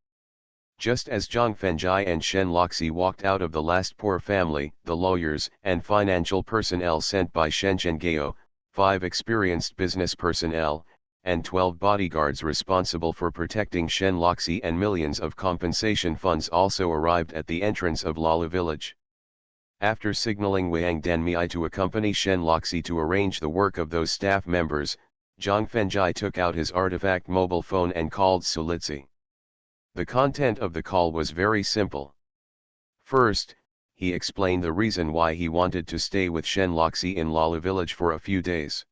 Just as Zhang Fengjai and Shen Loxi walked out of the last poor family, the lawyers and financial personnel sent by Shen Zhenghao, 5 experienced business personnel, and 12 bodyguards responsible for protecting Shen Loxi and millions of compensation funds also arrived at the entrance of Lala village. After signaling Wang Denmei to accompany Shen Loxi to arrange the work of those staff members, Zhang Fengjai took out his artifact mobile phone and called Sulitzi. The content of the call was very simple. First, he explained the reason why he wanted to stay with Shen Loxi in Lala village for a few days.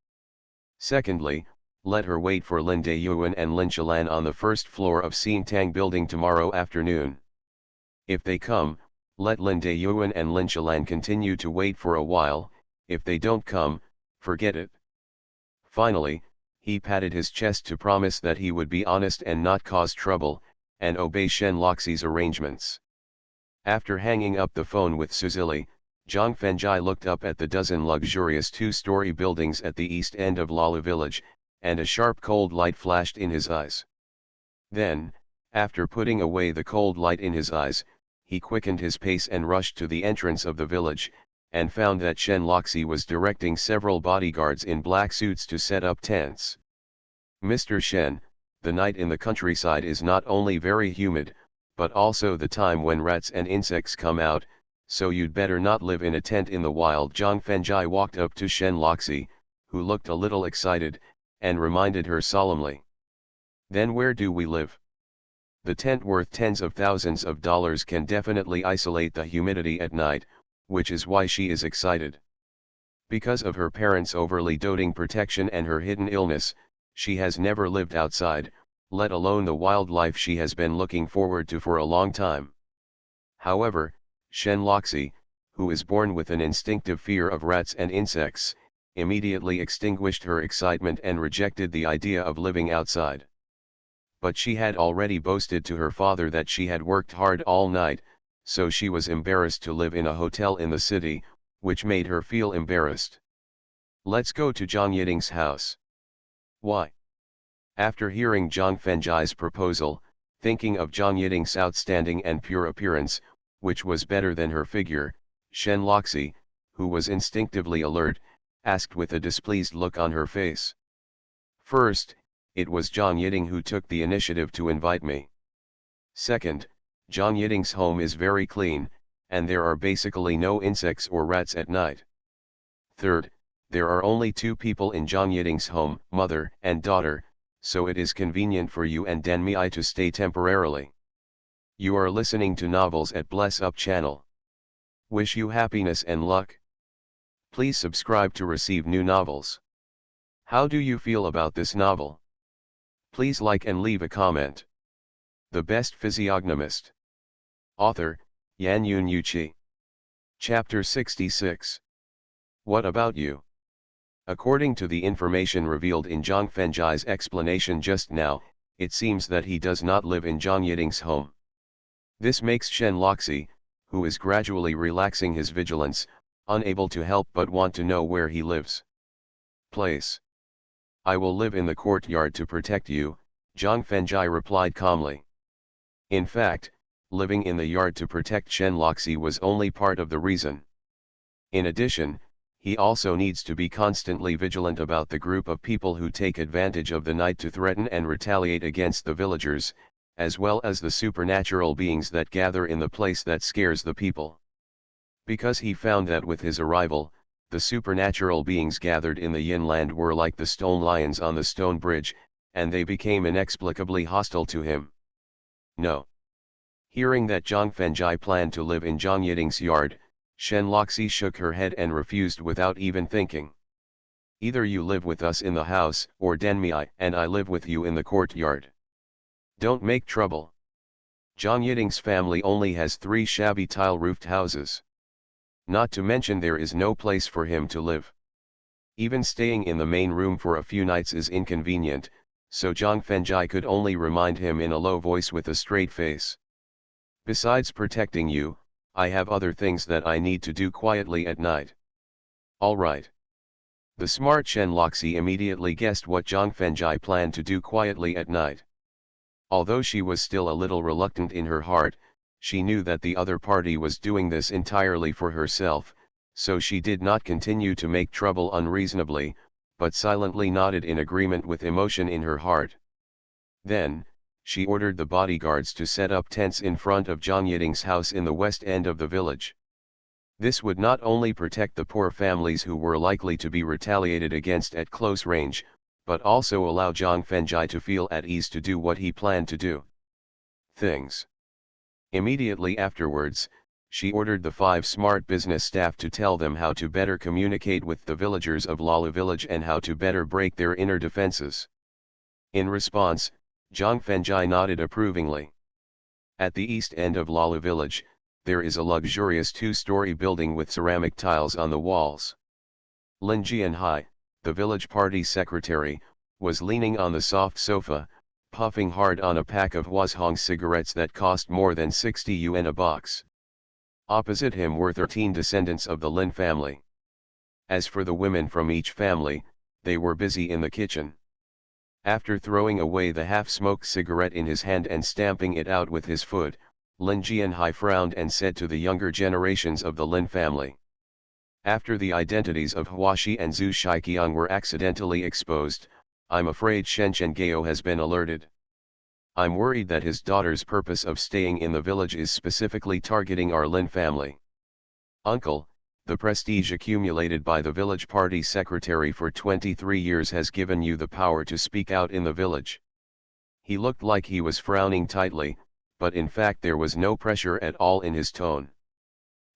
Secondly, let her wait for Lin Dayuan and Lin Chilan on the first floor of Xintang building tomorrow afternoon. If they come, let Lin Dayuan and Lin Chilan continue to wait for a while. If they don't come, forget it. Finally, he patted his chest to promise that he would be honest and not cause trouble, and obey Shen Loxi's arrangements. After hanging up the phone with Suzili, Zhang Fengjai looked up at the dozen luxurious 2-story buildings at the east end of Lala village, and a sharp cold light flashed in his eyes. Then, after putting away the cold light in his eyes, he quickened his pace and rushed to the entrance of the village, and found that Shen Loxi was directing several bodyguards in black suits to set up tents. Mr. Shen, the night in the countryside is not only very humid, but also the time when rats and insects come out, so you'd better not live in a tent in the wild. Zhang Fengjai walked up to Shen Loxi, who looked a little excited, and reminded her solemnly. Then where do we live? The tent worth tens of thousands of dollars can definitely isolate the humidity at night, which is why she is excited. Because of her parents' overly doting protection and her hidden illness, she has never lived outside, let alone the wildlife she has been looking forward to for a long time. However, Shen Loxi, who is born with an instinctive fear of rats and insects, immediately extinguished her excitement and rejected the idea of living outside. But she had already boasted to her father that she had worked hard all night, so she was embarrassed to live in a hotel in the city, which made her feel embarrassed. Let's go to Zhang Yiting's house. Why? After hearing Zhang Fenjai's proposal, thinking of Zhang Yiting's outstanding and pure appearance, which was better than her figure, Shen Loxi, who was instinctively alert, asked with a displeased look on her face. First, it was Zhang Yiting who took the initiative to invite me. Second, Zhang Yiting's home is very clean, and there are basically no insects or rats at night. Third, there are only two people in Zhang Yiting's home, mother and daughter, so it is convenient for you and Denmi to stay temporarily. You are listening to novels at Bless Up channel. Wish you happiness and luck. Please subscribe to receive new novels. How do you feel about this novel? Please like and leave a comment. The Best Physiognomist. Author, Yan Yun Yuqi. Chapter 66. What about you? According to the information revealed in Zhang Fenjai's explanation just now, it seems that he does not live in Zhang Yiting's home. This makes Shen Loxi, who is gradually relaxing his vigilance, unable to help but want to know where he lives. Place. I will live in the courtyard to protect you, Zhang Fenjai replied calmly. In fact, living in the yard to protect Shen Loxi was only part of the reason. In addition, he also needs to be constantly vigilant about the group of people who take advantage of the night to threaten and retaliate against the villagers, as well as the supernatural beings that gather in the place that scares the people. Because he found that with his arrival, the supernatural beings gathered in the Yin land were like the stone lions on the stone bridge, and they became inexplicably hostile to him. No. Hearing that Zhang Fenjai planned to live in Zhang Yiting's yard, Shen Loxi shook her head and refused without even thinking. Either you live with us in the house, or Denmi and I live with you in the courtyard. Don't make trouble. Zhang Yiting's family only has 3 shabby tile-roofed houses. Not to mention there is no place for him to live. Even staying in the main room for a few nights is inconvenient, so Zhang Fenjai could only remind him in a low voice with a straight face. Besides protecting you, I have other things that I need to do quietly at night. All right. The smart Shen Loxi immediately guessed what Zhang Fenjai planned to do quietly at night. Although she was still a little reluctant in her heart, she knew that the other party was doing this entirely for herself, so she did not continue to make trouble unreasonably, but silently nodded in agreement with emotion in her heart. Then, she ordered the bodyguards to set up tents in front of Zhang Yiting's house in the west end of the village. This would not only protect the poor families who were likely to be retaliated against at close range, but also allow Zhang Fenjai to feel at ease to do what he planned to do. Things. Immediately afterwards, she ordered the 5 smart business staff to tell them how to better communicate with the villagers of Lala village and how to better break their inner defenses. In response, Zhang Fenjai nodded approvingly. At the east end of Lala village, there is a luxurious 2-story building with ceramic tiles on the walls. Lin Jianhai, the village party secretary, was leaning on the soft sofa, puffing hard on a pack of Huazhong cigarettes that cost more than 60 yuan a box. Opposite him were 13 descendants of the Lin family. As for the women from each family, they were busy in the kitchen. After throwing away the half-smoked cigarette in his hand and stamping it out with his foot, Lin Jianhai frowned and said to the younger generations of the Lin family. After the identities of Huaxi and Zhu Shiqiang were accidentally exposed, I'm afraid Shen Gao has been alerted. I'm worried that his daughter's purpose of staying in the village is specifically targeting our Lin family. Uncle, the prestige accumulated by the village party secretary for 23 years has given you the power to speak out in the village. He looked like he was frowning tightly, but in fact there was no pressure at all in his tone.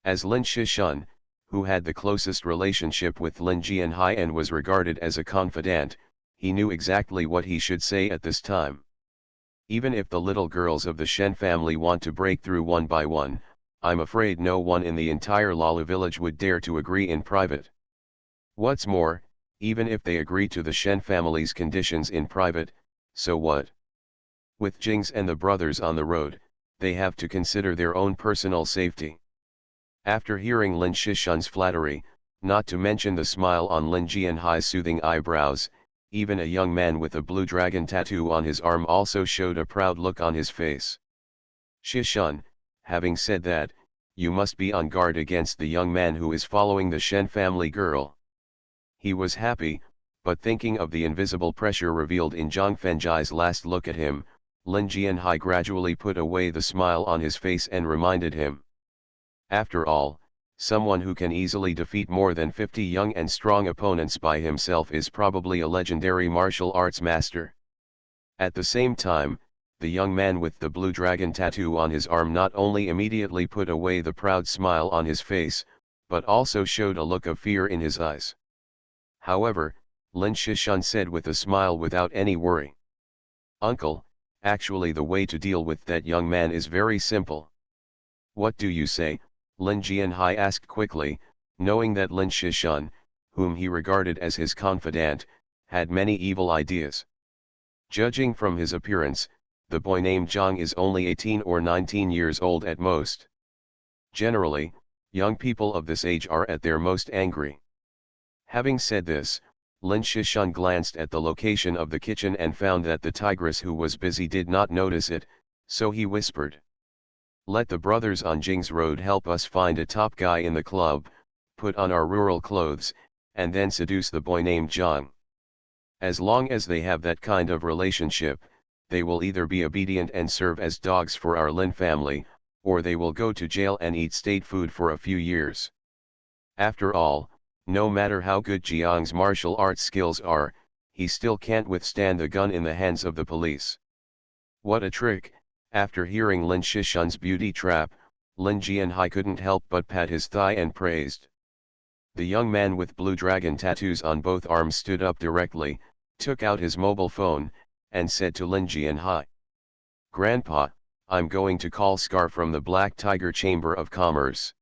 As Lin Shishun, who had the closest relationship with Lin Jianhai and was regarded as a confidant, he knew exactly what he should say at this time. Even if the little girls of the Shen family want to break through one by one, I'm afraid no one in the entire Lala village would dare to agree in private. What's more, even if they agree to the Shen family's conditions in private, so what? With Jings and the brothers on the road, they have to consider their own personal safety. After hearing Lin Shishun's flattery, not to mention the smile on Lin Jianhai's soothing eyebrows, even a young man with a blue dragon tattoo on his arm also showed a proud look on his face. Shishun, having said that, you must be on guard against the young man who is following the Shen family girl. He was happy, but thinking of the invisible pressure revealed in Zhang Fenjai's last look at him, Lin Jianhai gradually put away the smile on his face and reminded him. After all, someone who can easily defeat more than 50 young and strong opponents by himself is probably a legendary martial arts master. At the same time, the young man with the blue dragon tattoo on his arm not only immediately put away the proud smile on his face, but also showed a look of fear in his eyes. However, Lin Shishun said with a smile without any worry. Uncle, actually the way to deal with that young man is very simple. What do you say? Lin Jianhai asked quickly, knowing that Lin Shishun, whom he regarded as his confidant, had many evil ideas. Judging from his appearance, the boy named Zhang is only 18 or 19 years old at most. Generally, young people of this age are at their most angry. Having said this, Lin Shishun glanced at the location of the kitchen and found that the tigress who was busy did not notice it, so he whispered. Let the brothers on Jing's Road help us find a top guy in the club, put on our rural clothes, and then seduce the boy named Zhang. As long as they have that kind of relationship, they will either be obedient and serve as dogs for our Lin family, or they will go to jail and eat state food for a few years. After all, no matter how good Jiang's martial arts skills are, he still can't withstand the gun in the hands of the police. What a trick! After hearing Lin Shishun's beauty trap, Lin Jianhai couldn't help but pat his thigh and praised. The young man with blue dragon tattoos on both arms stood up directly, took out his mobile phone, and said to Lin Jianhai. Grandpa, I'm going to call Scar from the Black Tiger Chamber of Commerce.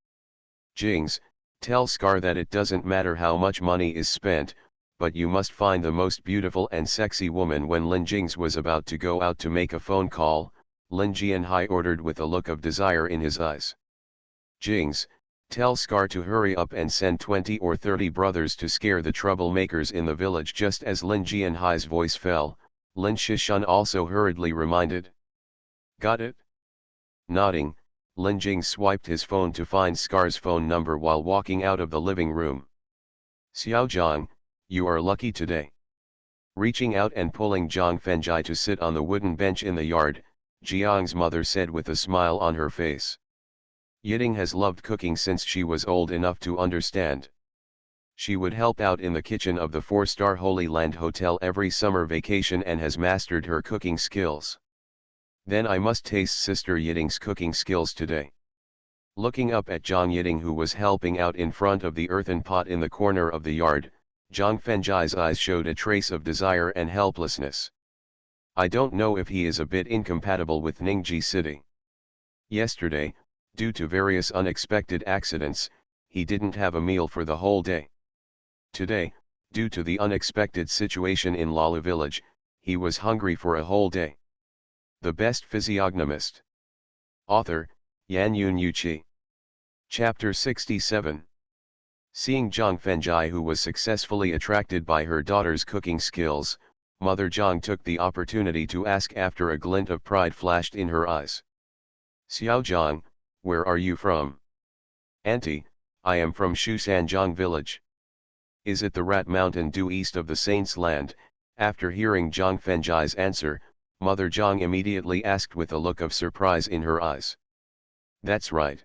Jings, tell Scar that it doesn't matter how much money is spent, but you must find the most beautiful and sexy woman. When Lin Jings was about to go out to make a phone call, Lin Jianhai ordered with a look of desire in his eyes. Jings, tell Scar to hurry up and send 20 or 30 brothers to scare the troublemakers in the village. Just as Lin Jianhai's voice fell, Lin Shishun also hurriedly reminded. Got it? Nodding, Lin Jing swiped his phone to find Scar's phone number while walking out of the living room. Xiaozhang, you are lucky today. Reaching out and pulling Zhang Fenjai to sit on the wooden bench in the yard, Jiang's mother said with a smile on her face. Yiting has loved cooking since she was old enough to understand. She would help out in the kitchen of the 4-star Holy Land Hotel every summer vacation and has mastered her cooking skills. Then I must taste Sister Yiting's cooking skills today. Looking up at Zhang Yiting, who was helping out in front of the earthen pot in the corner of the yard, Zhang Fenjai's eyes showed a trace of desire and helplessness. I don't know if he is a bit incompatible with Ningji City. Yesterday, due to various unexpected accidents, he didn't have a meal for the whole day. Today, due to the unexpected situation in Lala village, he was hungry for a whole day. The Best Physiognomist. Author, Yan Yun Yuqi. Chapter 67. Seeing Zhang Fenjai, who was successfully attracted by her daughter's cooking skills, Mother Zhang took the opportunity to ask after a glint of pride flashed in her eyes. Xiaozhang, where are you from? Auntie, I am from Shusanjiang village. Is it the Rat Mountain due east of the Saints' Land? After hearing Zhang Fenjai's answer, Mother Zhang immediately asked with a look of surprise in her eyes. That's right.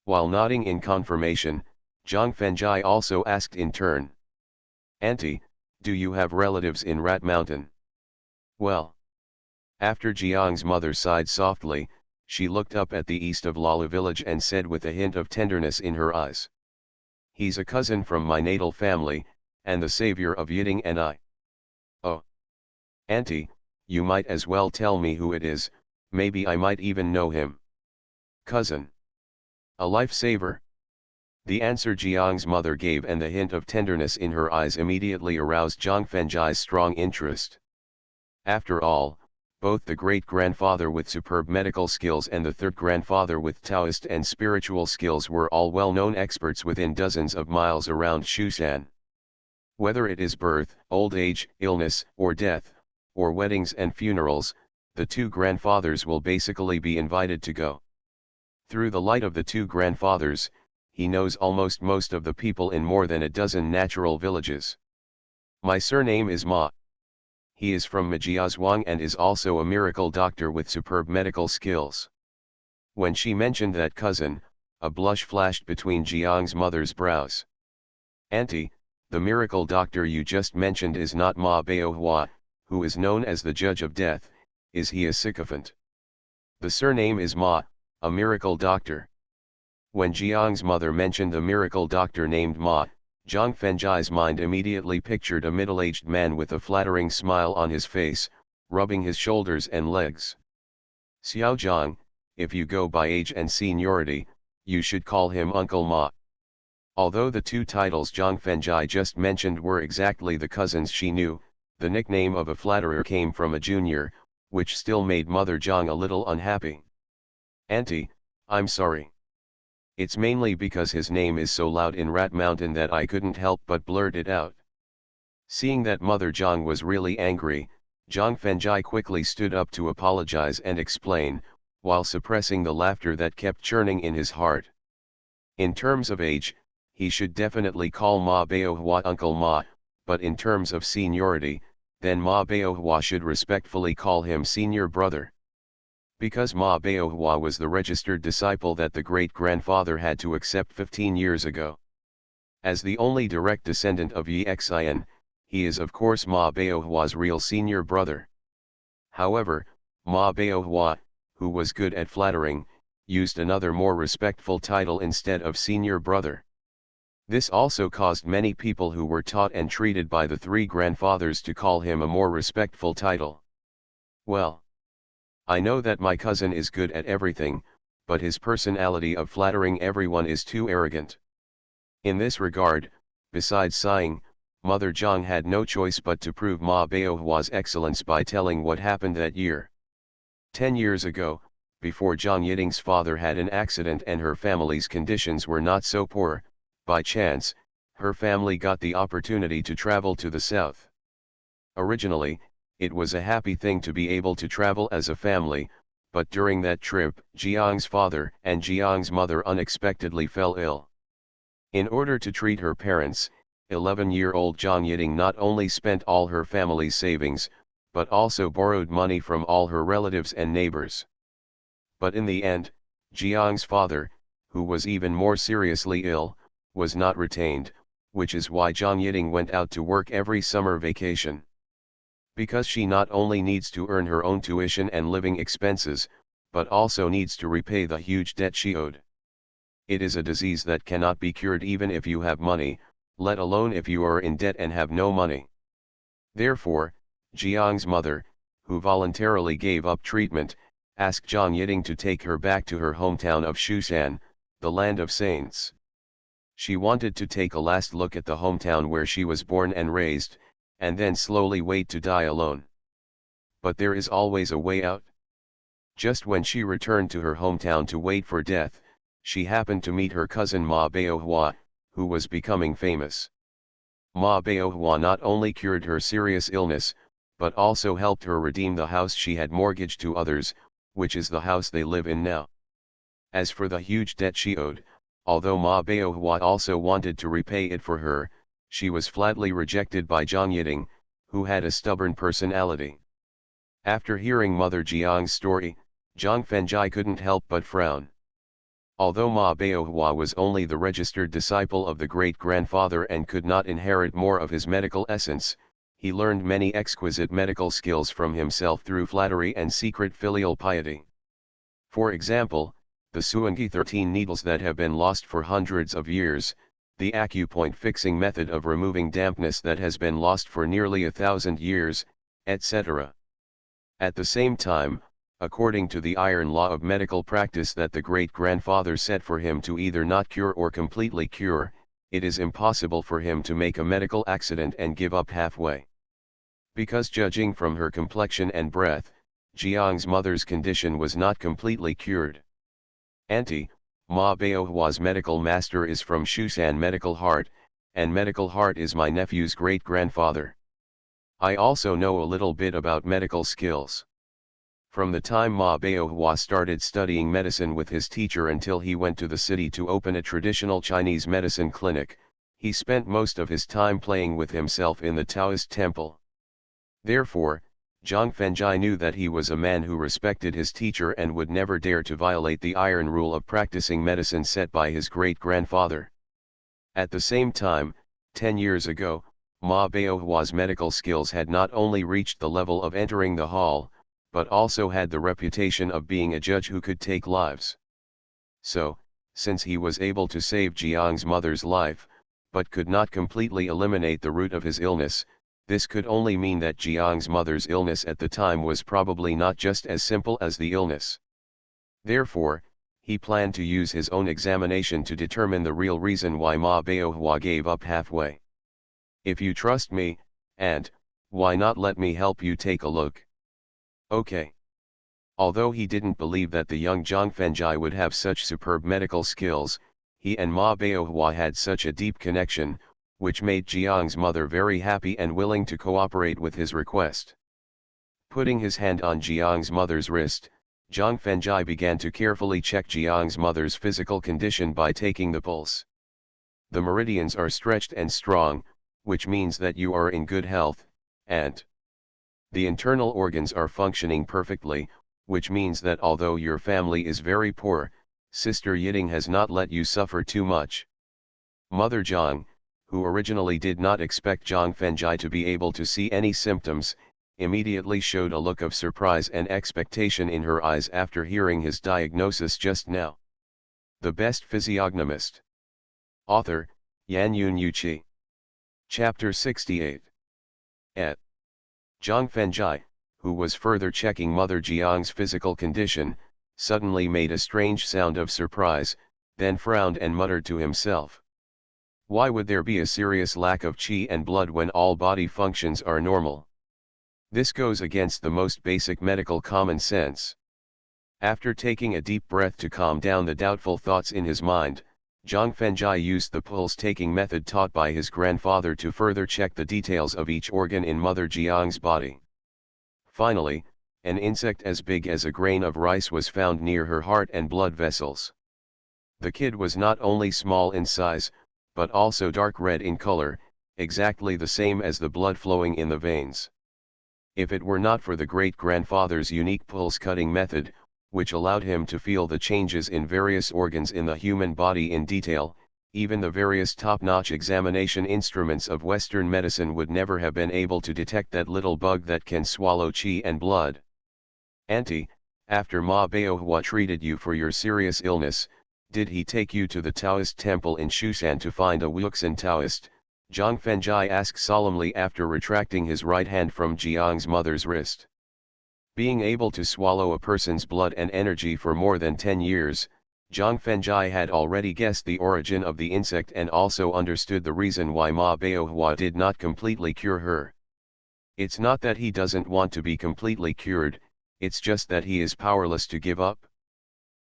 While nodding in confirmation, Zhang Fenjai also asked in turn. Auntie, do you have relatives in Rat Mountain? Well. After Jiang's mother sighed softly, she looked up at the east of Lala village and said with a hint of tenderness in her eyes. He's a cousin from my natal family, and the savior of Yiting and I. Oh. Auntie, you might as well tell me who it is, maybe I might even know him. Cousin. A lifesaver? The answer Jiang's mother gave and the hint of tenderness in her eyes immediately aroused Zhang Fenjai's strong interest. After all, both the great-grandfather with superb medical skills and the third grandfather with Taoist and spiritual skills were all well-known experts within dozens of miles around Shushan. Whether it is birth, old age, illness, or death, or weddings and funerals, the two grandfathers will basically be invited to go. Through the light of the two grandfathers, he knows almost most of the people in more than a dozen natural villages. My surname is Ma. He is from Majiazhuang and is also a miracle doctor with superb medical skills. When she mentioned that cousin, a blush flashed between Jiang's mother's brows. Auntie, the miracle doctor you just mentioned is not Ma Baohua, who is known as the judge of death. Is he a sycophant? The surname is Ma, a miracle doctor. When Jiang's mother mentioned the miracle doctor named Ma, Zhang Fenjai's mind immediately pictured a middle-aged man with a flattering smile on his face, rubbing his shoulders and legs. Xiao Zhang, if you go by age and seniority, you should call him Uncle Ma. Although the two titles Zhang Fenjai just mentioned were exactly the cousins she knew, the nickname of a flatterer came from a junior, which still made Mother Zhang a little unhappy. Auntie, I'm sorry. It's mainly because his name is so loud in Rat Mountain that I couldn't help but blurt it out. Seeing that Mother Zhang was really angry, Zhang Fenjai quickly stood up to apologize and explain, while suppressing the laughter that kept churning in his heart. In terms of age, he should definitely call Ma Baohua Uncle Ma, but in terms of seniority, then Ma Baohua should respectfully call him senior brother. Because Ma Baohua was the registered disciple that the great-grandfather had to accept 15 years ago. As the only direct descendant of Yi Xian, he is of course Ma Baohua's real senior brother. However, Ma Baohua, who was good at flattering, used another more respectful title instead of senior brother. This also caused many people who were taught and treated by the three grandfathers to call him a more respectful title. Well, I know that my cousin is good at everything, but his personality of flattering everyone is too arrogant. In this regard, besides sighing, Mother Zhang had no choice but to prove Ma Baohua's excellence by telling what happened that year. 10 years ago, before Zhang Yiting's father had an accident and her family's conditions were not so poor, by chance, her family got the opportunity to travel to the south. Originally, it was a happy thing to be able to travel as a family, but during that trip, Jiang's father and Jiang's mother unexpectedly fell ill. In order to treat her parents, 11-year-old Zhang Yiting not only spent all her family's savings, but also borrowed money from all her relatives and neighbors. But in the end, Jiang's father, who was even more seriously ill, was not retained, which is why Zhang Yiting went out to work every summer vacation. Because she not only needs to earn her own tuition and living expenses, but also needs to repay the huge debt she owed. It is a disease that cannot be cured even if you have money, let alone if you are in debt and have no money. Therefore, Jiang's mother, who voluntarily gave up treatment, asked Zhang Yiting to take her back to her hometown of Shushan, the land of saints. She wanted to take a last look at the hometown where she was born and raised, and then slowly wait to die alone. But there is always a way out. Just when she returned to her hometown to wait for death, she happened to meet her cousin Ma Baohua, who was becoming famous. Ma Baohua not only cured her serious illness, but also helped her redeem the house she had mortgaged to others, which is the house they live in now. As for the huge debt she owed, although Ma Baohua also wanted to repay it for her, she was flatly rejected by Zhang Yiting, who had a stubborn personality. After hearing Mother Jiang's story, Zhang Fenjai couldn't help but frown. Although Ma Baohua was only the registered disciple of the great-grandfather and could not inherit more of his medical essence, he learned many exquisite medical skills from himself through flattery and secret filial piety. For example, the Suangi 13 needles that have been lost for hundreds of years, the acupoint fixing method of removing dampness that has been lost for nearly 1,000 years, etc. At the same time, according to the iron law of medical practice that the great-grandfather set for him to either not cure or completely cure, it is impossible for him to make a medical accident and give up halfway. Because judging from her complexion and breath, Jiang's mother's condition was not completely cured. Auntie, Ma Baohua's medical master is from Shusan Medical Heart, and Medical Heart is my nephew's great-grandfather. I also know a little bit about medical skills. From the time Ma Baohua started studying medicine with his teacher until he went to the city to open a traditional Chinese medicine clinic, he spent most of his time playing with himself in the Taoist temple. Therefore, Zhang Fengjie knew that he was a man who respected his teacher and would never dare to violate the iron rule of practicing medicine set by his great-grandfather. At the same time, 10 years ago, Ma Baohua's medical skills had not only reached the level of entering the hall, but also had the reputation of being a judge who could take lives. So, since he was able to save Jiang's mother's life, but could not completely eliminate the root of his illness, this could only mean that Jiang's mother's illness at the time was probably not just as simple as the illness. Therefore, he planned to use his own examination to determine the real reason why Ma Baohua gave up halfway. If you trust me, and, why not let me help you take a look? Okay. Although he didn't believe that the young Zhang Fengjie would have such superb medical skills, he and Ma Baohua had such a deep connection, which made Jiang's mother very happy and willing to cooperate with his request. Putting his hand on Jiang's mother's wrist, Zhang Fengjie began to carefully check Jiang's mother's physical condition by taking the pulse. The meridians are stretched and strong, which means that you are in good health, and the internal organs are functioning perfectly, which means that although your family is very poor, Sister Yiting has not let you suffer too much. Mother Zhang, who originally did not expect Zhang Fengjie to be able to see any symptoms, immediately showed a look of surprise and expectation in her eyes after hearing his diagnosis just now. The Best Physiognomist. Author, Yan Yun Yuqi. Chapter 68. Et. Zhang Fengjie, who was further checking Mother Jiang's physical condition, suddenly made a strange sound of surprise, then frowned and muttered to himself. Why would there be a serious lack of qi and blood when all body functions are normal? This goes against the most basic medical common sense. After taking a deep breath to calm down the doubtful thoughts in his mind, Zhang Fengjie used the pulse-taking method taught by his grandfather to further check the details of each organ in Mother Jiang's body. Finally, an insect as big as a grain of rice was found near her heart and blood vessels. The kid was not only small in size, but also dark red in color, exactly the same as the blood flowing in the veins. If it were not for the great-grandfather's unique pulse-cutting method, which allowed him to feel the changes in various organs in the human body in detail, even the various top-notch examination instruments of Western medicine would never have been able to detect that little bug that can swallow qi and blood. Auntie, after Ma Baohua treated you for your serious illness, did he take you to the Taoist temple in Shusan to find a Wuxan Taoist? Zhang Fengjie asked solemnly after retracting his right hand from Jiang's mother's wrist. Being able to swallow a person's blood and energy for more than 10 years, Zhang Fengjie had already guessed the origin of the insect and also understood the reason why Ma Baohua did not completely cure her. It's not that he doesn't want to be completely cured, it's just that he is powerless to give up.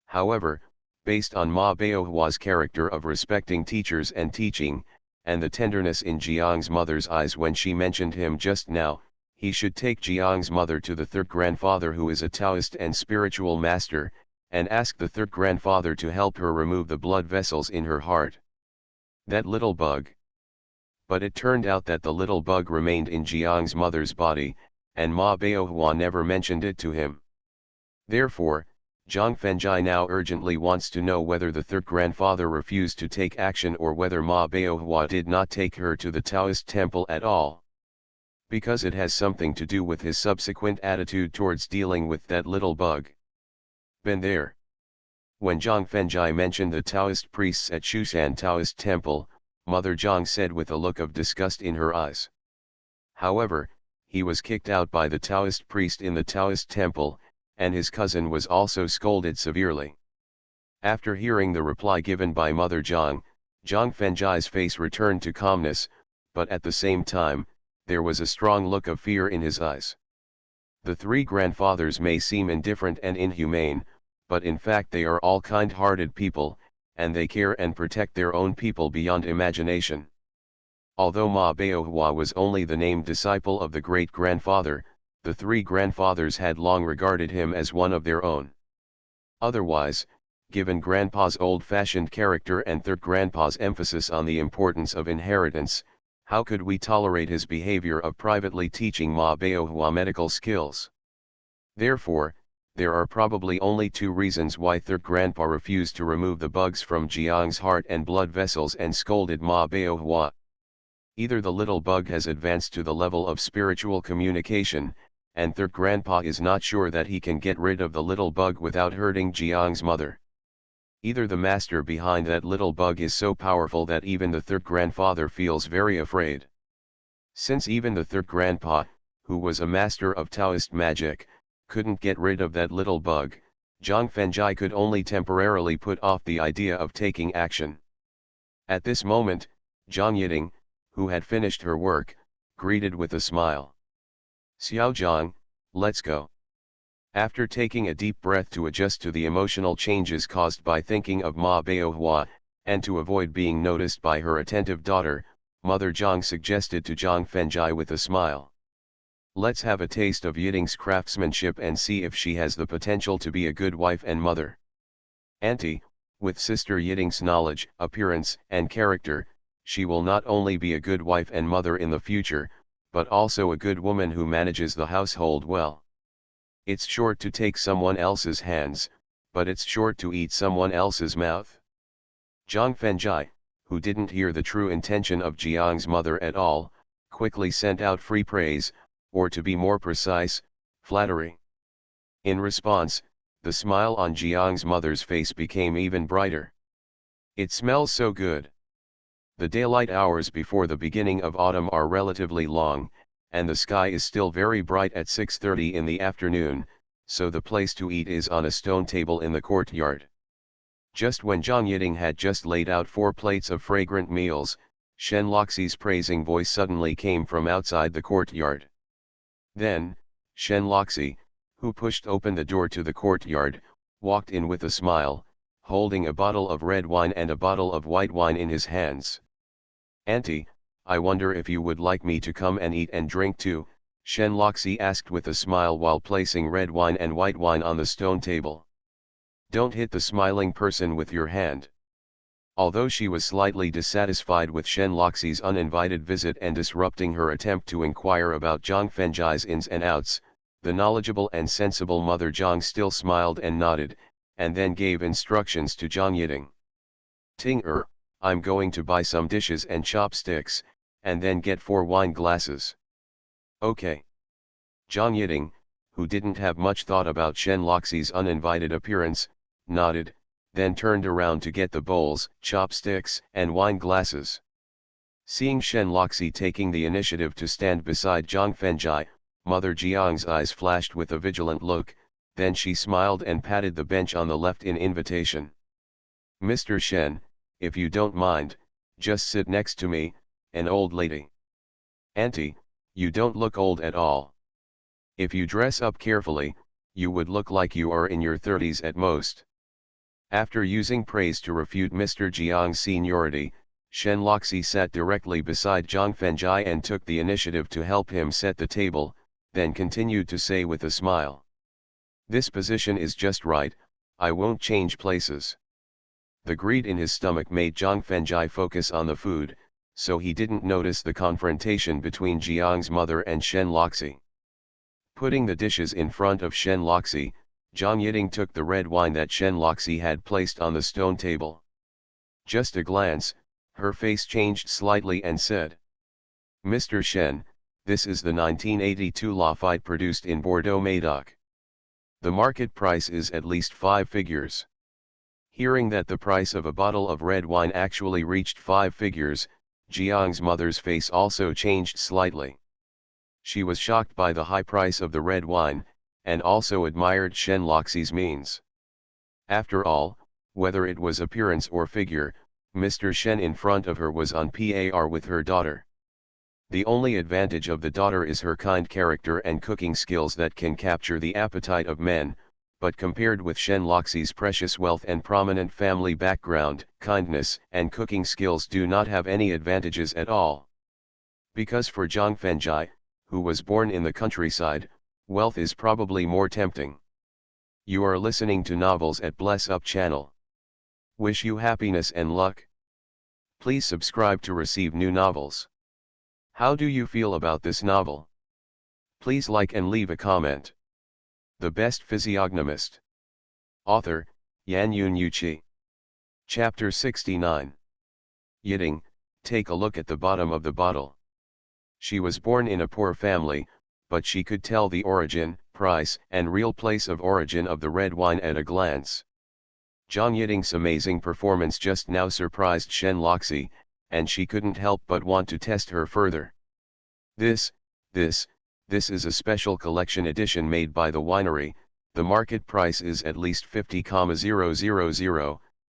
However, based on Ma Baohua's character of respecting teachers and teaching, and the tenderness in Jiang's mother's eyes when she mentioned him just now, he should take Jiang's mother to the third grandfather who is a Taoist and spiritual master, and ask the third grandfather to help her remove the blood vessels in her heart. That little bug. But it turned out that the little bug remained in Jiang's mother's body, and Ma Baohua never mentioned it to him. Therefore, Zhang Fengjie now urgently wants to know whether the third grandfather refused to take action or whether Ma Baohua did not take her to the Taoist temple at all. Because it has something to do with his subsequent attitude towards dealing with that little bug. Been there. When Zhang Fengjie mentioned the Taoist priests at Shusan Taoist temple, Mother Zhang said with a look of disgust in her eyes. However, he was kicked out by the Taoist priest in the Taoist temple, and his cousin was also scolded severely. After hearing the reply given by Mother Zhang, Zhang Fenjai's face returned to calmness, but at the same time, there was a strong look of fear in his eyes. The three grandfathers may seem indifferent and inhumane, but in fact they are all kind-hearted people, and they care and protect their own people beyond imagination. Although Ma Baohua was only the named disciple of the great-grandfather, the three grandfathers had long regarded him as one of their own. Otherwise, given Grandpa's old-fashioned character and third grandpa's emphasis on the importance of inheritance, how could we tolerate his behavior of privately teaching Ma Baohua medical skills? Therefore, there are probably only two reasons why third grandpa refused to remove the bugs from Jiang's heart and blood vessels and scolded Ma Baohua. Either the little bug has advanced to the level of spiritual communication, and third grandpa is not sure that he can get rid of the little bug without hurting Jiang's mother. Either the master behind that little bug is so powerful that even the third grandfather feels very afraid. Since even the third grandpa, who was a master of Taoist magic, couldn't get rid of that little bug, Zhang Fenjai could only temporarily put off the idea of taking action. At this moment, Zhang Yiting, who had finished her work, greeted with a smile. "Xiao Zhang, let's go." After taking a deep breath to adjust to the emotional changes caused by thinking of Ma Baohua, and to avoid being noticed by her attentive daughter, Mother Zhang suggested to Zhang Fenjai with a smile. "Let's have a taste of Yiting's craftsmanship and see if she has the potential to be a good wife and mother. Auntie, with Sister Yiting's knowledge, appearance, and character, she will not only be a good wife and mother in the future, but also a good woman who manages the household well. It's short to take someone else's hands, but it's short to eat someone else's mouth." Zhang Fenjai, who didn't hear the true intention of Jiang's mother at all, quickly sent out free praise, or to be more precise, flattery. In response, the smile on Jiang's mother's face became even brighter. "It smells so good." The daylight hours before the beginning of autumn are relatively long, and the sky is still very bright at 6:30 in the afternoon, so the place to eat is on a stone table in the courtyard. Just when Zhang Yiting had just laid out 4 plates of fragrant meals, Shen Loxi's praising voice suddenly came from outside the courtyard. Then, Shen Loxi, who pushed open the door to the courtyard, walked in with a smile, holding a bottle of red wine and a bottle of white wine in his hands. "Auntie, I wonder if you would like me to come and eat and drink too?" Shen Loxi asked with a smile while placing red wine and white wine on the stone table. "Don't hit the smiling person with your hand." Although she was slightly dissatisfied with Shen Loxi's uninvited visit and disrupting her attempt to inquire about Zhang Fenjai's ins and outs, the knowledgeable and sensible Mother Zhang still smiled and nodded, and then gave instructions to Zhang Yiting. "Ting I'm going to buy some dishes and chopsticks, and then get 4 wine glasses." "Okay." Zhang Yiting, who didn't have much thought about Shen Loxi's uninvited appearance, nodded, then turned around to get the bowls, chopsticks, and wine glasses. Seeing Shen Loxi taking the initiative to stand beside Zhang Fenjai, Mother Jiang's eyes flashed with a vigilant look, then she smiled and patted the bench on the left in invitation. "Mr. Shen, if you don't mind, just sit next to me, an old lady." "Auntie, you don't look old at all. If you dress up carefully, you would look like you are in your 30s at most." After using praise to refute Mr. Jiang's seniority, Shen Loxi sat directly beside Zhang Fenjai and took the initiative to help him set the table, then continued to say with a smile, "This position is just right, I won't change places." The greed in his stomach made Zhang Fenjai focus on the food, so he didn't notice the confrontation between Jiang's mother and Shen Loxi. Putting the dishes in front of Shen Loxi, Zhang Yiting took the red wine that Shen Loxi had placed on the stone table. Just a glance, her face changed slightly and said, "Mr. Shen, this is the 1982 Lafite produced in Bordeaux Médoc. The market price is at least 5 figures. Hearing that the price of a bottle of red wine actually reached 5 figures, Jiang's mother's face also changed slightly. She was shocked by the high price of the red wine, and also admired Shen Loxi's means. After all, whether it was appearance or figure, Mr. Shen in front of her was on par with her daughter. The only advantage of the daughter is her kind character and cooking skills that can capture the appetite of men, but compared with Shen Loxi's precious wealth and prominent family background, kindness and cooking skills do not have any advantages at all. Because for Zhang Fengjai, who was born in the countryside, wealth is probably more tempting. You are listening to Novels at Bless Up channel. Wish you happiness and luck. Please subscribe to receive new novels. How do you feel about this novel? Please like and leave a comment. The Best Physiognomist. Author, Yanyun Yuqi. Chapter 69. Yiting, take a look at the bottom of the bottle. She was born in a poor family, but she could tell the origin, price, and real place of origin of the red wine at a glance. Zhang Yiting's amazing performance just now surprised Shen Loxi, and she couldn't help but want to test her further. This is a special collection edition made by the winery. The market price is at least 50,000.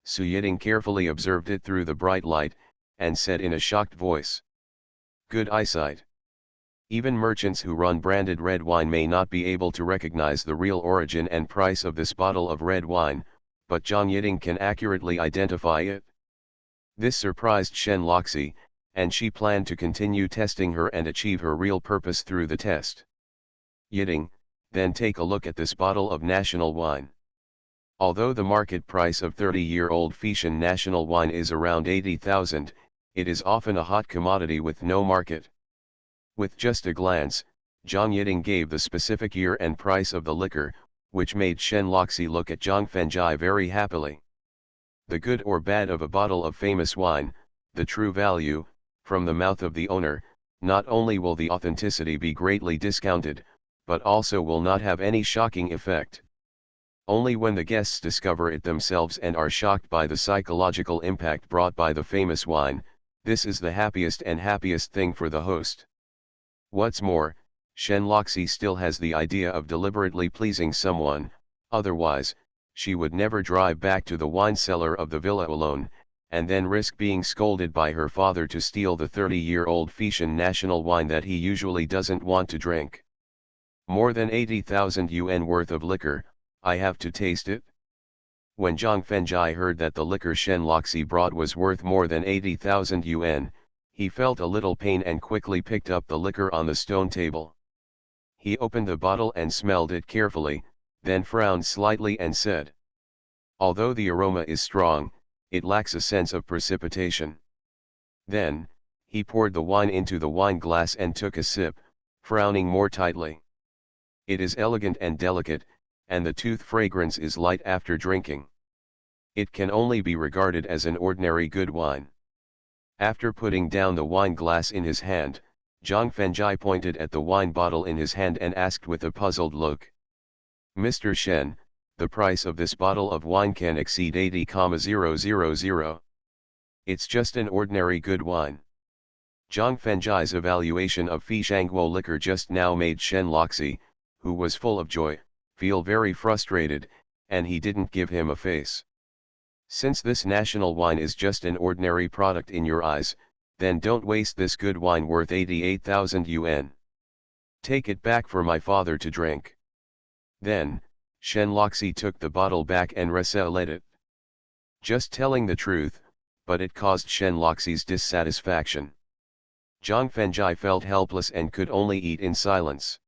Su Yiting carefully observed it through the bright light, and said in a shocked voice. Good eyesight. Even merchants who run branded red wine may not be able to recognize the real origin and price of this bottle of red wine, but Zhang Yiting can accurately identify it. This surprised Shen Loxi, and she planned to continue testing her and achieve her real purpose through the test. Yiting, then take a look at this bottle of national wine. Although the market price of 30-year-old Fujian national wine is around 80,000, it is often a hot commodity with no market. With just a glance, Zhang Yiting gave the specific year and price of the liquor, which made Shen Loxi look at Zhang Fengjai very happily. The good or bad of a bottle of famous wine, the true value, from the mouth of the owner, not only will the authenticity be greatly discounted, but also will not have any shocking effect. Only when the guests discover it themselves and are shocked by the psychological impact brought by the famous wine, this is the happiest thing for the host. What's more, Shen Loxi still has the idea of deliberately pleasing someone, otherwise, she would never drive back to the wine cellar of the villa alone, and then risk being scolded by her father to steal the 30-year-old Fujian national wine that he usually doesn't want to drink. More than 80,000 yuan worth of liquor, I have to taste it? When Zhang Fengjai heard that the liquor Shen Loxi brought was worth more than 80,000 yuan, he felt a little pain and quickly picked up the liquor on the stone table. He opened the bottle and smelled it carefully, then frowned slightly and said, although the aroma is strong, it lacks a sense of precipitation. Then, he poured the wine into the wine glass and took a sip, frowning more tightly. It is elegant and delicate, and the tooth fragrance is light after drinking. It can only be regarded as an ordinary good wine. After putting down the wine glass in his hand, Zhang Fengjai pointed at the wine bottle in his hand and asked with a puzzled look. Mr. Shen, the price of this bottle of wine can exceed 80,000. It's just an ordinary good wine. Zhang Fengjai's evaluation of Fishangguo liquor just now made Shen Loxi, who was full of joy, feel very frustrated, and he didn't give him a face. Since this national wine is just an ordinary product in your eyes, then don't waste this good wine worth 88,000 yuan. Take it back for my father to drink. Then, Shen Loxi took the bottle back and resealed it. Just telling the truth, but it caused Shen Loxi's dissatisfaction. Zhang Fengjai felt helpless and could only eat in silence.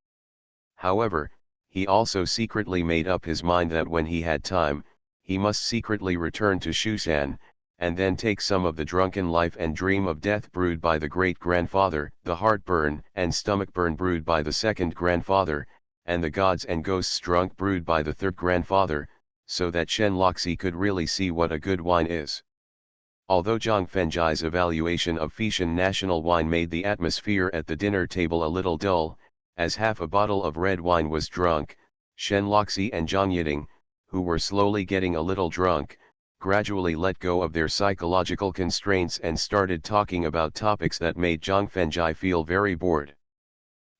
However, he also secretly made up his mind that when he had time, he must secretly return to Shushan, and then take some of the drunken life and dream of death brewed by the great-grandfather, the heartburn and stomach burn brewed by the second-grandfather, and the gods and ghosts drunk brewed by the third-grandfather, so that Shen Loxi could really see what a good wine is. Although Zhang Fengjai's evaluation of Fujian national wine made the atmosphere at the dinner table a little dull, as half a bottle of red wine was drunk, Shen Loxi and Zhang Yiting, who were slowly getting a little drunk, gradually let go of their psychological constraints and started talking about topics that made Zhang Fengjai feel very bored.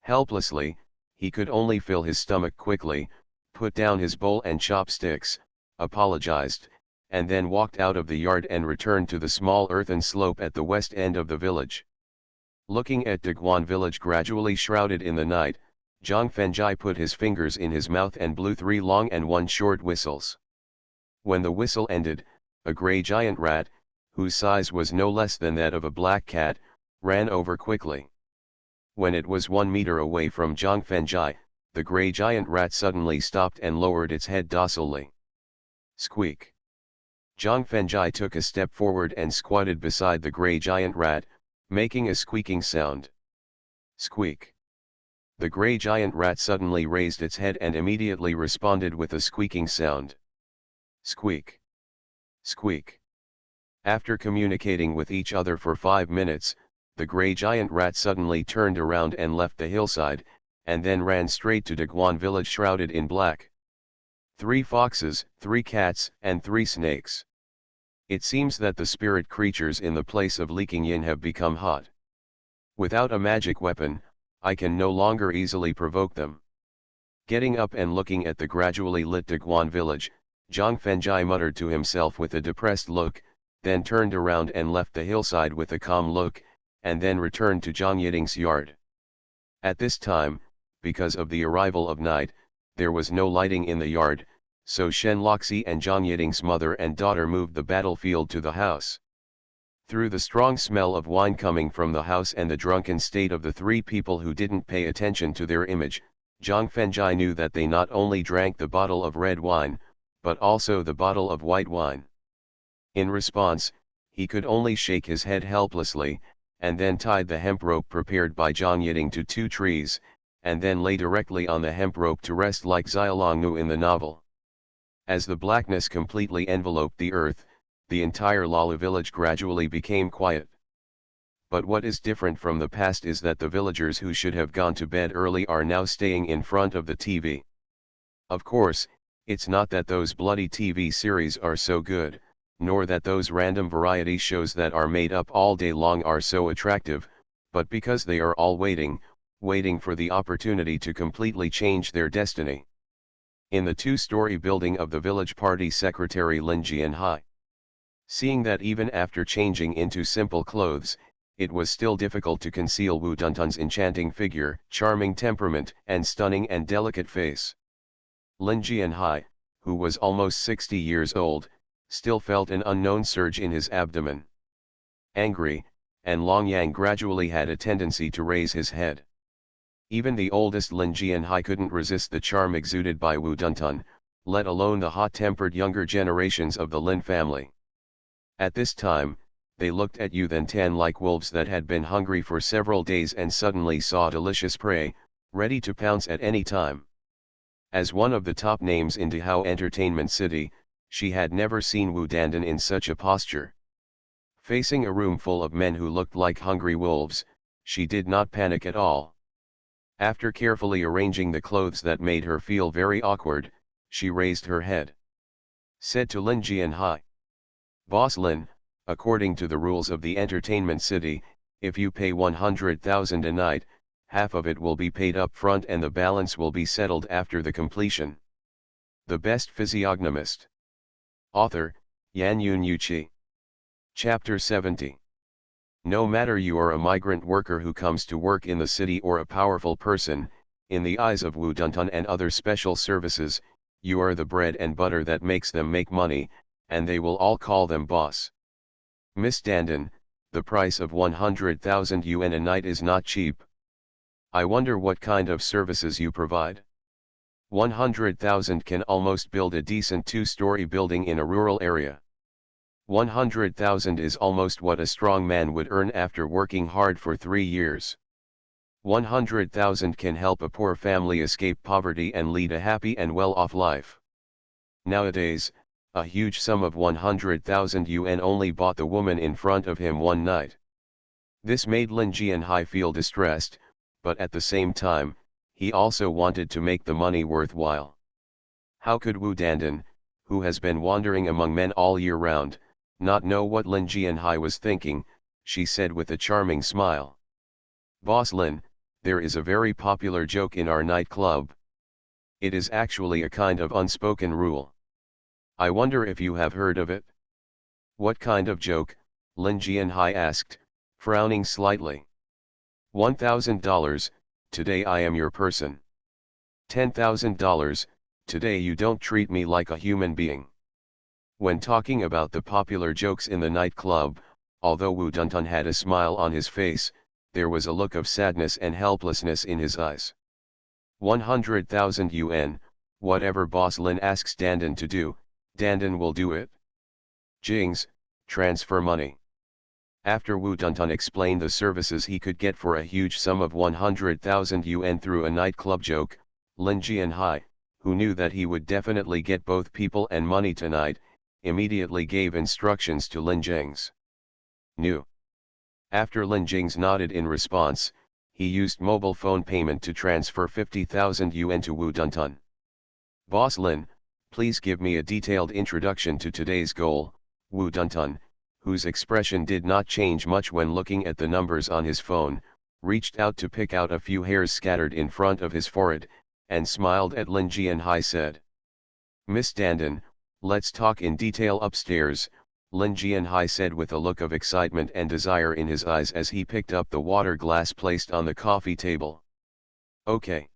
Helplessly, He could only fill his stomach quickly, put down his bowl and chopsticks, apologized, and then walked out of the yard and returned to the small earthen slope at the west end of the village. Looking at Dagwon village gradually shrouded in the night, Zhang Fengjai put his fingers in his mouth and blew 3 long and 1 short whistles. When the whistle ended, a grey giant rat, whose size was no less than that of a black cat, ran over quickly. When it was 1 meter away from Zhang Fengjai, the grey giant rat suddenly stopped and lowered its head docilely. Squeak! Zhang Fengjai took a step forward and squatted beside the grey giant rat, making a squeaking sound. Squeak! The grey giant rat suddenly raised its head and immediately responded with a squeaking sound. Squeak! Squeak! After communicating with each other for 5 minutes, the grey giant rat suddenly turned around and left the hillside, and then ran straight to Dagwon village shrouded in black. 3 foxes, 3 cats, and 3 snakes. It seems that the spirit creatures in the place of leaking yin have become hot. Without a magic weapon, I can no longer easily provoke them. Getting up and looking at the gradually lit Dagwon village, Zhang Fengjai muttered to himself with a depressed look, then turned around and left the hillside with a calm look, and then returned to Zhang Yiding's yard. At this time, because of the arrival of night, there was no lighting in the yard, so Shen Loxi and Zhang Yiding's mother and daughter moved the battlefield to the house. Through the strong smell of wine coming from the house and the drunken state of the 3 people who didn't pay attention to their image, Zhang Fengjai knew that they not only drank the bottle of red wine, but also the bottle of white wine. In response, he could only shake his head helplessly, and then tied the hemp rope prepared by Zhang Yiding to 2 trees, and then lay directly on the hemp rope to rest like Xiaolongnu in the novel. As the blackness completely enveloped the earth, the entire Lala village gradually became quiet. But what is different from the past is that the villagers who should have gone to bed early are now staying in front of the TV. Of course, it's not that those bloody TV series are so good, nor that those random variety shows that are made up all day long are so attractive, but because they are all waiting for the opportunity to completely change their destiny. In the 2-story building of the village party secretary Lin Jianhai. Seeing that even after changing into simple clothes, it was still difficult to conceal Wu Duntun's enchanting figure, charming temperament, and stunning and delicate face. Lin Jianhai, who was almost 60 years old, still felt an unknown surge in his abdomen. Angry, and Long Yang gradually had a tendency to raise his head. Even the oldest Lin Jianhai couldn't resist the charm exuded by Wu Duntun, let alone the hot-tempered younger generations of the Lin family. At this time, they looked at Yu Tan like wolves that had been hungry for several days and suddenly saw delicious prey, ready to pounce at any time. As one of the top names in Dahao Entertainment City, she had never seen Wu Dandan in such a posture. Facing a room full of men who looked like hungry wolves, she did not panic at all. After carefully arranging the clothes that made her feel very awkward, she raised her head. Said to Lin Jianhai, "Boss Lin, according to the rules of the entertainment city, if you pay 100,000 a night, half of it will be paid up front and the balance will be settled after the completion." The Best Physiognomist. Author, Yan Yun Yuqi. Chapter 70. No matter you are a migrant worker who comes to work in the city or a powerful person, in the eyes of Wu Duntun and other special services, you are the bread and butter that makes them make money, and they will all call them boss. Miss Dandan, the price of 100,000 yuan a night is not cheap. I wonder what kind of services you provide. 100,000 can almost build a decent 2-story building in a rural area. 100,000 is almost what a strong man would earn after working hard for 3 years. 100,000 can help a poor family escape poverty and lead a happy and well-off life. Nowadays, a huge sum of 100,000 yuan only bought the woman in front of him one night. This made Lin Jianhai feel distressed, but at the same time, he also wanted to make the money worthwhile. How could Wu Dandan, who has been wandering among men all year round, not know what Lin Jianhai was thinking? She said with a charming smile. "Boss Lin, There is a very popular joke in our nightclub. It is actually a kind of unspoken rule. I wonder if you have heard of it? What kind of joke? Lin Jianhai asked, frowning slightly. $1,000, today I am your person. $10,000, today you don't treat me like a human being. When talking about the popular jokes in the nightclub, although Wu Duntun had a smile on his face, there was a look of sadness and helplessness in his eyes. 100,000 yuan, whatever Boss Lin asks Dandan to do, Dandan will do it. Jings, transfer money. After Wu Duntun explained the services he could get for a huge sum of 100,000 yuan through a nightclub joke, Lin Jianhai, who knew that he would definitely get both people and money tonight, immediately gave instructions to Lin Jings. New. After Lin Jings nodded in response, he used mobile phone payment to transfer 50,000 yuan to Wu Duntun. Boss Lin, please give me a detailed introduction to today's goal. Wu Duntun, whose expression did not change much when looking at the numbers on his phone, reached out to pick out a few hairs scattered in front of his forehead, and smiled at Lin Jianhai said. Miss Dandan, let's talk in detail upstairs, Lin Jianhai said with a look of excitement and desire in his eyes as he picked up the water glass placed on the coffee table. Okay.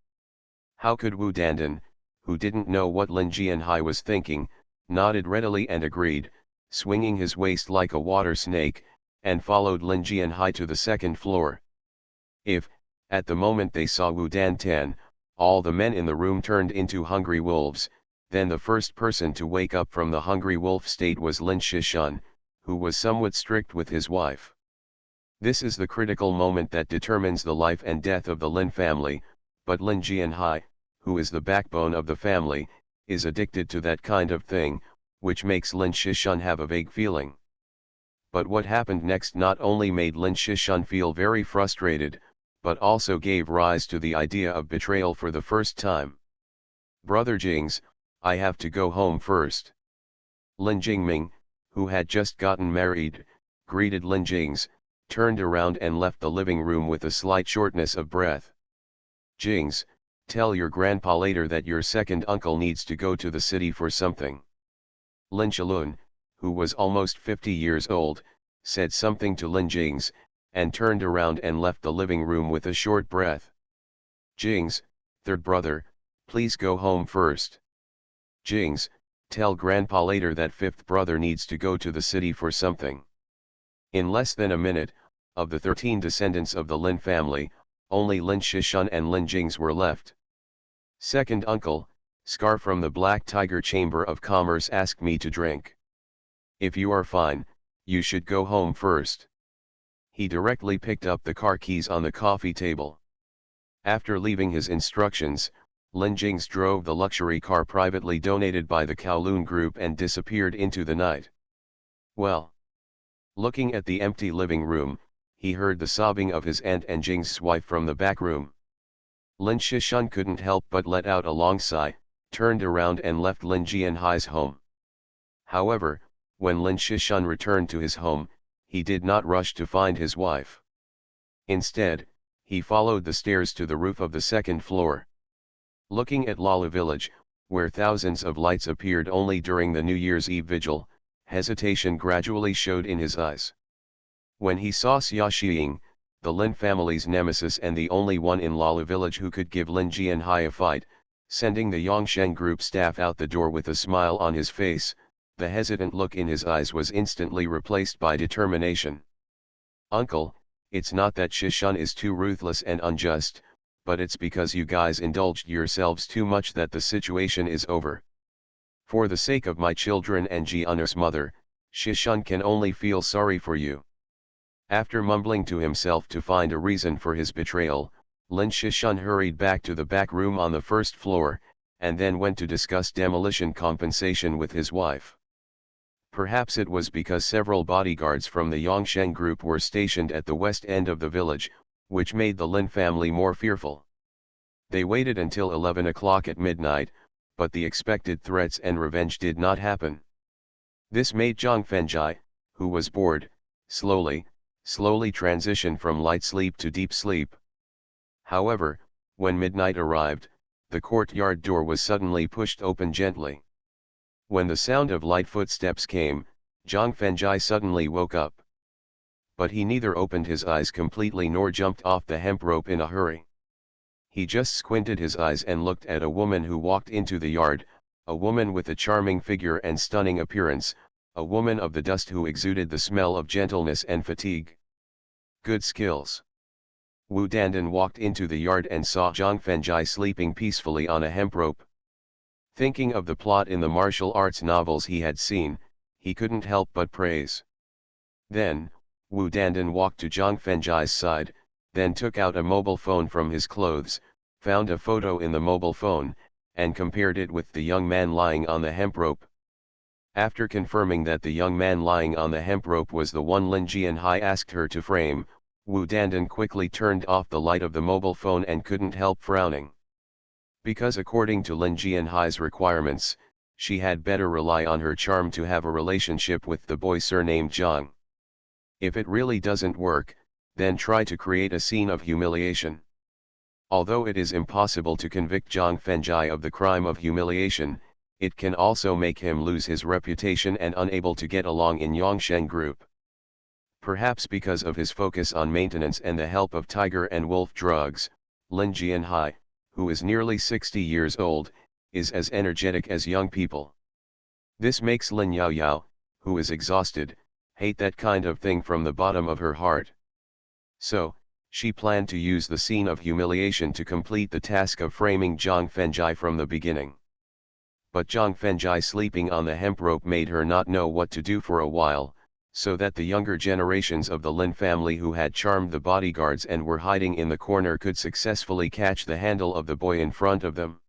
How could Wu Dandan, who didn't know what Lin Jianhai was thinking, nodded readily and agreed, swinging his waist like a water snake, and followed Lin Jianhai to the second floor. If, at the moment they saw Wu Dantan, all the men in the room turned into hungry wolves, then the first person to wake up from the hungry wolf state was Lin Shishun, who was somewhat strict with his wife. This is the critical moment that determines the life and death of the Lin family, but Lin Jianhai, who is the backbone of the family, is addicted to that kind of thing, which makes Lin Shishun have a vague feeling. But what happened next not only made Lin Shishun feel very frustrated, but also gave rise to the idea of betrayal for the first time. Brother Jings, I have to go home first. Lin Jingming, who had just gotten married, greeted Lin Jings, turned around and left the living room with a slight shortness of breath. Jings, tell your grandpa later that your second uncle needs to go to the city for something. Lin Shalun, who was almost 50 years old, said something to Lin Jings, and turned around and left the living room with a short breath. Jings, third brother, please go home first. Jings, tell grandpa later that fifth brother needs to go to the city for something. In less than a minute, of the 13 descendants of the Lin family, only Lin Shishun and Lin Jings were left. Second uncle, Scar from the Black Tiger Chamber of Commerce asked me to drink. If you are fine, you should go home first. He directly picked up the car keys on the coffee table. After leaving his instructions, Lin Jings drove the luxury car privately donated by the Kowloon Group and disappeared into the night. Well. Looking at the empty living room, he heard the sobbing of his aunt and Jing's wife from the back room. Lin Shishun couldn't help but let out a long sigh, turned around and left Lin Jianhai's home. However, when Lin Shishun returned to his home, he did not rush to find his wife. Instead, he followed the stairs to the roof of the second floor. Looking at Lala Village, where thousands of lights appeared only during the New Year's Eve vigil, hesitation gradually showed in his eyes. When he saw Xia Xiying, the Lin family's nemesis and the only one in Lala Village who could give Lin Jianhai a fight, sending the Yongsheng Group staff out the door with a smile on his face, the hesitant look in his eyes was instantly replaced by determination. Uncle, it's not that Shishun is too ruthless and unjust, but it's because you guys indulged yourselves too much that the situation is over. For the sake of my children and Jian's mother, Shishun can only feel sorry for you. After mumbling to himself to find a reason for his betrayal, Lin Shishun hurried back to the back room on the first floor, and then went to discuss demolition compensation with his wife. Perhaps it was because several bodyguards from the Yongsheng Group were stationed at the west end of the village, which made the Lin family more fearful. They waited until 11 o'clock at midnight, but the expected threats and revenge did not happen. This made Zhang Fengjai, who was bored, slowly transition from light sleep to deep sleep. However, when midnight arrived, the courtyard door was suddenly pushed open gently. When the sound of light footsteps came, Zhang Fengjai suddenly woke up. But he neither opened his eyes completely nor jumped off the hemp rope in a hurry. He just squinted his eyes and looked at a woman who walked into the yard, a woman with a charming figure and stunning appearance, a woman of the dust who exuded the smell of gentleness and fatigue. Good skills. Wu Dandan walked into the yard and saw Zhang Fengjai sleeping peacefully on a hemp rope. Thinking of the plot in the martial arts novels he had seen, he couldn't help but praise. Then, Wu Dandan walked to Zhang Fengjai's side, then took out a mobile phone from his clothes, found a photo in the mobile phone, and compared it with the young man lying on the hemp rope. After confirming that the young man lying on the hemp rope was the one Lin Jianhai asked her to frame, Wu Dandan quickly turned off the light of the mobile phone and couldn't help frowning. Because according to Lin Jianhai's requirements, she had better rely on her charm to have a relationship with the boy surnamed Zhang. If it really doesn't work, then try to create a scene of humiliation. Although it is impossible to convict Zhang Fengjai of the crime of humiliation, it can also make him lose his reputation and unable to get along in Yongsheng group. Perhaps because of his focus on maintenance and the help of tiger and wolf drugs, Lin Jianhai, who is nearly 60 years old, is as energetic as young people. This makes Lin Yaoyao, who is exhausted, hate that kind of thing from the bottom of her heart. So, she planned to use the scene of humiliation to complete the task of framing Zhang Fengjai from the beginning. But Zhang Fengjai sleeping on the hemp rope made her not know what to do for a while, so that the younger generations of the Lin family who had charmed the bodyguards and were hiding in the corner could successfully catch the handle of the boy in front of them.